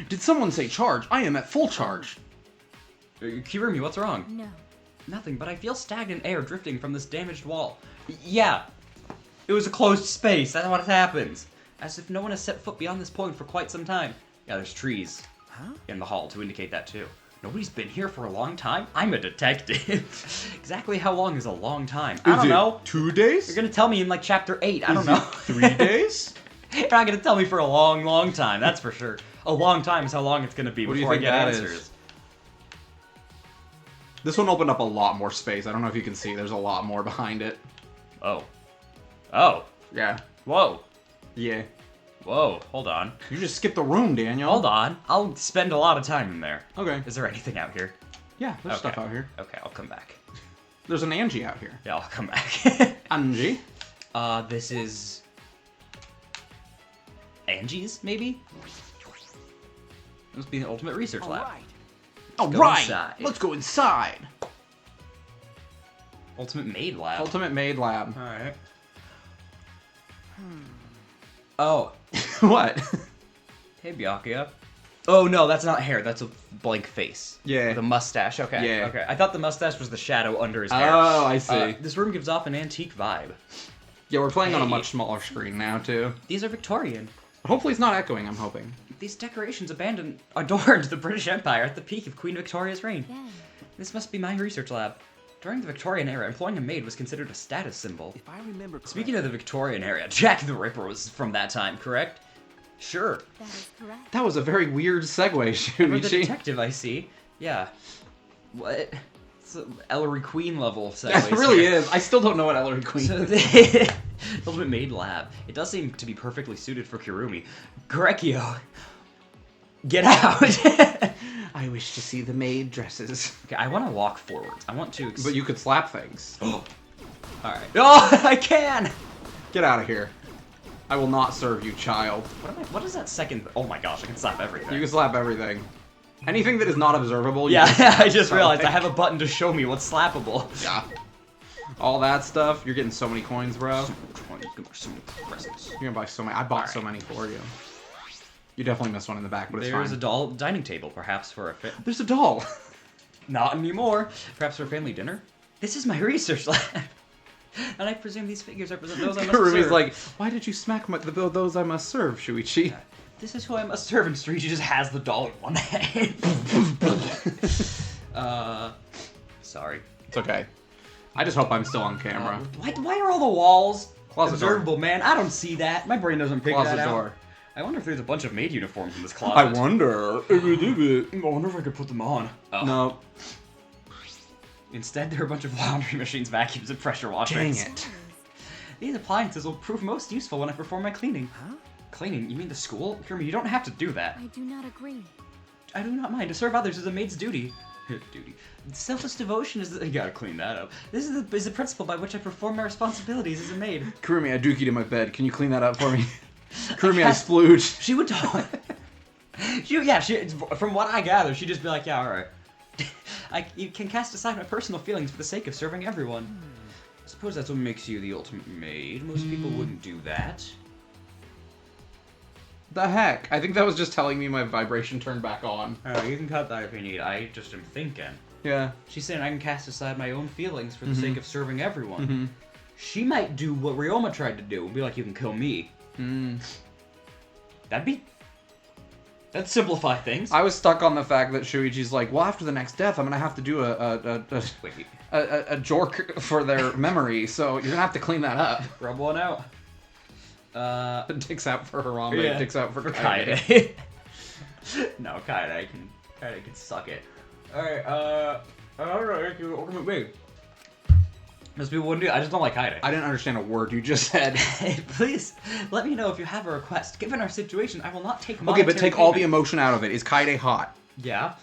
Did someone say charge? I am at full charge. Kirumi, what's wrong? No. Nothing, but I feel stagnant air drifting from this damaged wall. Yeah. It was a closed space. That's what happens. As if no one has set foot beyond this point for quite some time. Yeah, there's trees in the hall to indicate that too. Nobody's been here for a long time? I'm a detective. Exactly how long is a long time? I don't know. 2 days? You're gonna tell me in like chapter 8. I don't know. 3 days? You're not gonna tell me for a long, long time. That's for sure. A long time is how long it's gonna be What do you before I think get that answers. is? This one opened up a lot more space. I don't know if you can see. There's a lot more behind it. Oh. Oh. Yeah. Whoa. Yeah. Whoa. Hold on. You just skipped the room, Daniel. Hold on. I'll spend a lot of time in there. Okay. Is there anything out here? Yeah, there's stuff out here. Okay, I'll come back. There's an Angie out here. Yeah, I'll come back. Angie? This is... Angie's, maybe? Must be the Ultimate Research Lab. All go right. inside. Let's go inside. Ultimate Maid Lab. Ultimate Maid Lab. Alright. Oh. What? Hey, Byakuya. Oh, no, that's not hair. That's a blank face. Yeah. With a mustache. Okay. Yeah. Okay. I thought the mustache was the shadow under his hair. Oh, I see. This room gives off an antique vibe. Yeah, we're playing on a Hey. much smaller screen now, too. These are Victorian. Hopefully it's not echoing, I'm hoping. These decorations adorned the British Empire at the peak of Queen Victoria's reign. Yeah. This must be my research lab. During the Victorian era, employing a maid was considered a status symbol. If I remember correctly, Speaking of the Victorian era, Jack the Ripper was from that time, correct? Sure. That is correct. That was a very weird segue, You're the Shuichi. detective, I see. Yeah. What? It's a Ellery Queen level segue. It really is. I still don't know what Ellery Queen So is. the Ultimate Maid Lab. It does seem to be perfectly suited for Kirumi. Grecio, get out! I wish to see the maid dresses. Okay, I want to walk forwards. I want to. But you could slap things. All right. Oh, I can. Get out of here. I will not serve you, child. What is that second? Oh my gosh, I can slap everything. You can slap everything. Anything that is not observable. You Yeah, can I just slap. realized I have a button to show me what's slappable. Yeah. All that stuff. You're getting so many coins, bro. So many presents. You're gonna buy so many. I bought so many for you. You definitely missed one in the back, but it's There's fine. a doll dining table, perhaps for a fit. There's a doll. Not anymore. Perhaps for a family dinner. This is my research lab. And I presume these figures represent those I must Ruby's serve. like, why did you smack those I must serve, Shuichi? This is who I must serve, and Shuichi just has the doll in one hand. Sorry. It's okay. I just hope I'm still on camera. Why are all the walls Closet observable, door. man? I don't see that. My brain doesn't pick Closet that out. door. I wonder if there's a bunch of maid uniforms in this closet. I wonder. I wonder if I could put them on. Oh. No. Instead, they're a bunch of laundry machines, vacuums, and pressure washers. Dang it. These appliances will prove most useful when I perform my cleaning. Huh? Cleaning? You mean the school? Kirby, you don't have to do that. I do not agree. I do not mind. To serve others is a maid's duty. Duty. Selfless devotion is you gotta clean that up. This is the principle by which I perform my responsibilities as a maid. Kurumi, I dookied in my bed. Can you clean that up for me? Kurumi, I splooged. She would tell she from what I gather, she'd just be like, yeah, alright. You can cast aside my personal feelings for the sake of serving everyone. I suppose that's what makes you the ultimate maid. Most people wouldn't do that. The heck? I think that was just telling me my vibration turned back on. Oh, you can cut that if you need. I just am thinking. Yeah. She's saying I can cast aside my own feelings for the sake of serving everyone. She might do what Ryoma tried to do and be like, you can kill me. That'd simplify things. I was stuck on the fact that Shuichi's like, well, after the next death, I'm gonna have to do a jork for their memory, so you're gonna have to clean that up. Rub one out. Dicks out for Harambe, yeah. dicks out for Kaede. No, Kaede can suck it. Alright, alright, ultimate maid. Most people wouldn't do it. I just don't like Kaede. I didn't understand a word you just said. Please, let me know if you have a request. Given our situation, I will not take monetary Okay, but take all the emotion out of it. Is Kaede hot? Yeah.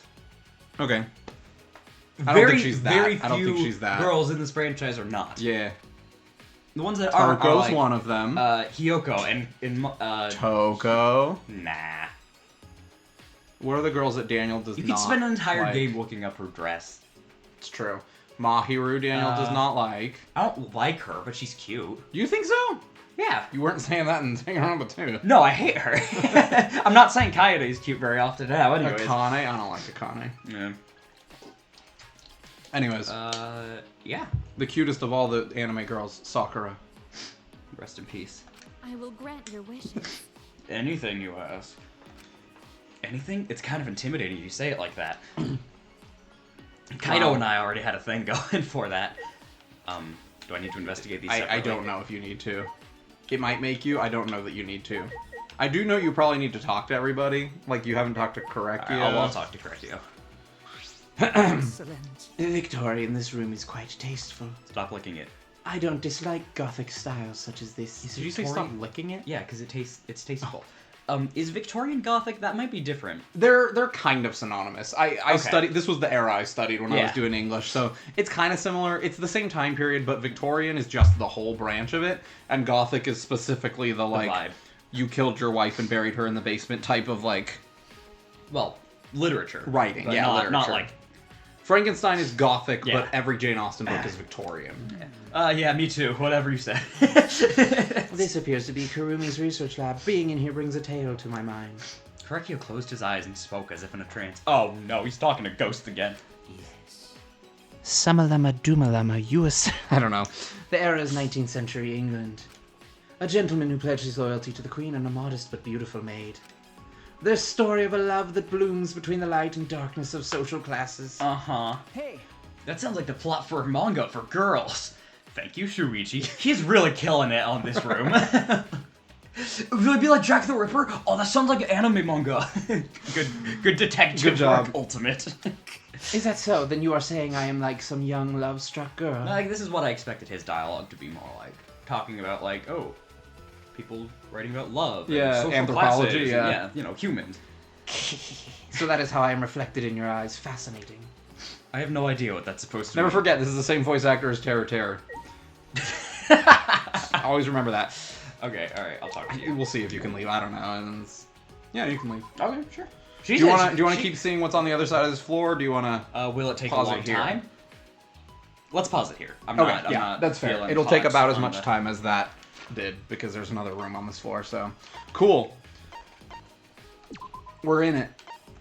Okay. I don't think she's that. Very I don't think she's that. Girls in this franchise are not. Yeah. The ones that are Toko's like, one of them. Hiyoko and Toko? Nah. What are the girls that Daniel does not You could spend an entire like? game looking up her dress. It's true. Mahiru Daniel does not like. I don't like her, but she's cute. You think so? Yeah. You weren't saying that in Danganronpa 2. No, I hate her. I'm not saying Kaede is cute very often now, anyways. Akane? I don't like Akane. Yeah. Anyways. Yeah. The cutest of all the anime girls, Sakura. Rest in peace. I will grant your wishes. Anything you ask. Anything? It's kind of intimidating you say it like that. Kaido and I already had a thing going for that. Do I need to investigate these separately? I don't know if you need to. It might make you. I don't know that you need to. I do know you probably need to talk to everybody. Like, you haven't talked to Correctio. I won't talk to Correctio. Excellent. Victorian, this room is quite tasteful. Stop licking it. I don't dislike gothic styles such as this. Did you say stop licking it? Yeah, because it's tasteful. Is Victorian Gothic? That might be different. They're kind of synonymous. I studied. This was the era I studied when I was doing English, so it's kind of similar. It's the same time period, but Victorian is just the whole branch of it, and Gothic is specifically the vibe. You killed your wife and buried her in the basement type of like. Well, literature. Writing, but yeah, not, literature. Not like. Frankenstein is Gothic, but every Jane Austen book is Victorian. Yeah, me too. Whatever you said. This appears to be Kurumi's research lab. Being in here brings a tale to my mind. Correcchio closed his eyes and spoke as if in a trance. Oh no, he's talking to ghosts again. Yes. Samalama Dumalama, I don't know. The era is 19th century England. A gentleman who pledged his loyalty to the queen and a modest but beautiful maid. Their story of a love that blooms between the light and darkness of social classes. Uh-huh. Hey. That sounds like the plot for a manga for girls. Thank you, Shuichi. He's really killing it on this room. Would it be like Jack the Ripper? Oh, that sounds like an anime manga. Good detective Good job. work, ultimate. Is that so? Then you are saying I am like some young love-struck girl. Like, this is what I expected his dialogue to be more like. Talking about, like, oh, people writing about love. Yeah, and social anthropology, classes, yeah. And, you know, humans. So that is how I am reflected in your eyes. Fascinating. I have no idea what that's supposed to Never mean. forget, this is the same voice actor as Terror. Always remember that. Okay, alright, I'll talk to you. We'll see if you can leave. I don't know. And yeah, you can leave. Okay, sure. Do you want to keep seeing what's on the other side of this floor, or do you want to will it take pause a long it here? time? Let's pause it here. I'm Okay, not that's fair. feeling It'll take hot about as on much the- time as that did, because there's another room on this floor, so. Cool. We're in it.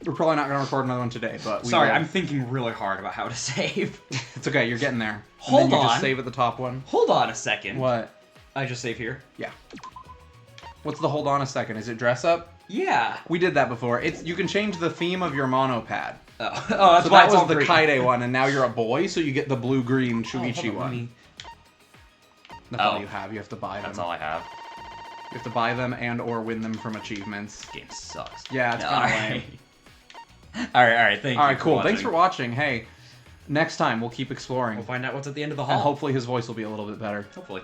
We're probably not going to record another one today, but we Sorry, will. I'm thinking really hard about how to save. It's okay, you're getting there. Hold and then you on. just save at the top one. Hold on a second. What? I just save here? Yeah. What's the hold on a second? Is it dress up? Yeah. We did that before. You can change the theme of your monopad. Oh, that's So why that it's was all the green. Kaede one, and now you're a boy, so you get the blue-green hold Shuichi on, one. That's all you have. You have to buy them. That's all I have. You have to buy them and or win them from achievements. This game sucks. Yeah, it's kind of lame. Alright, thank you. Alright, cool. For Thanks for watching. Hey, Next time, we'll keep exploring. We'll find out what's at the end of the hall. And hopefully his voice will be a little bit better. Hopefully.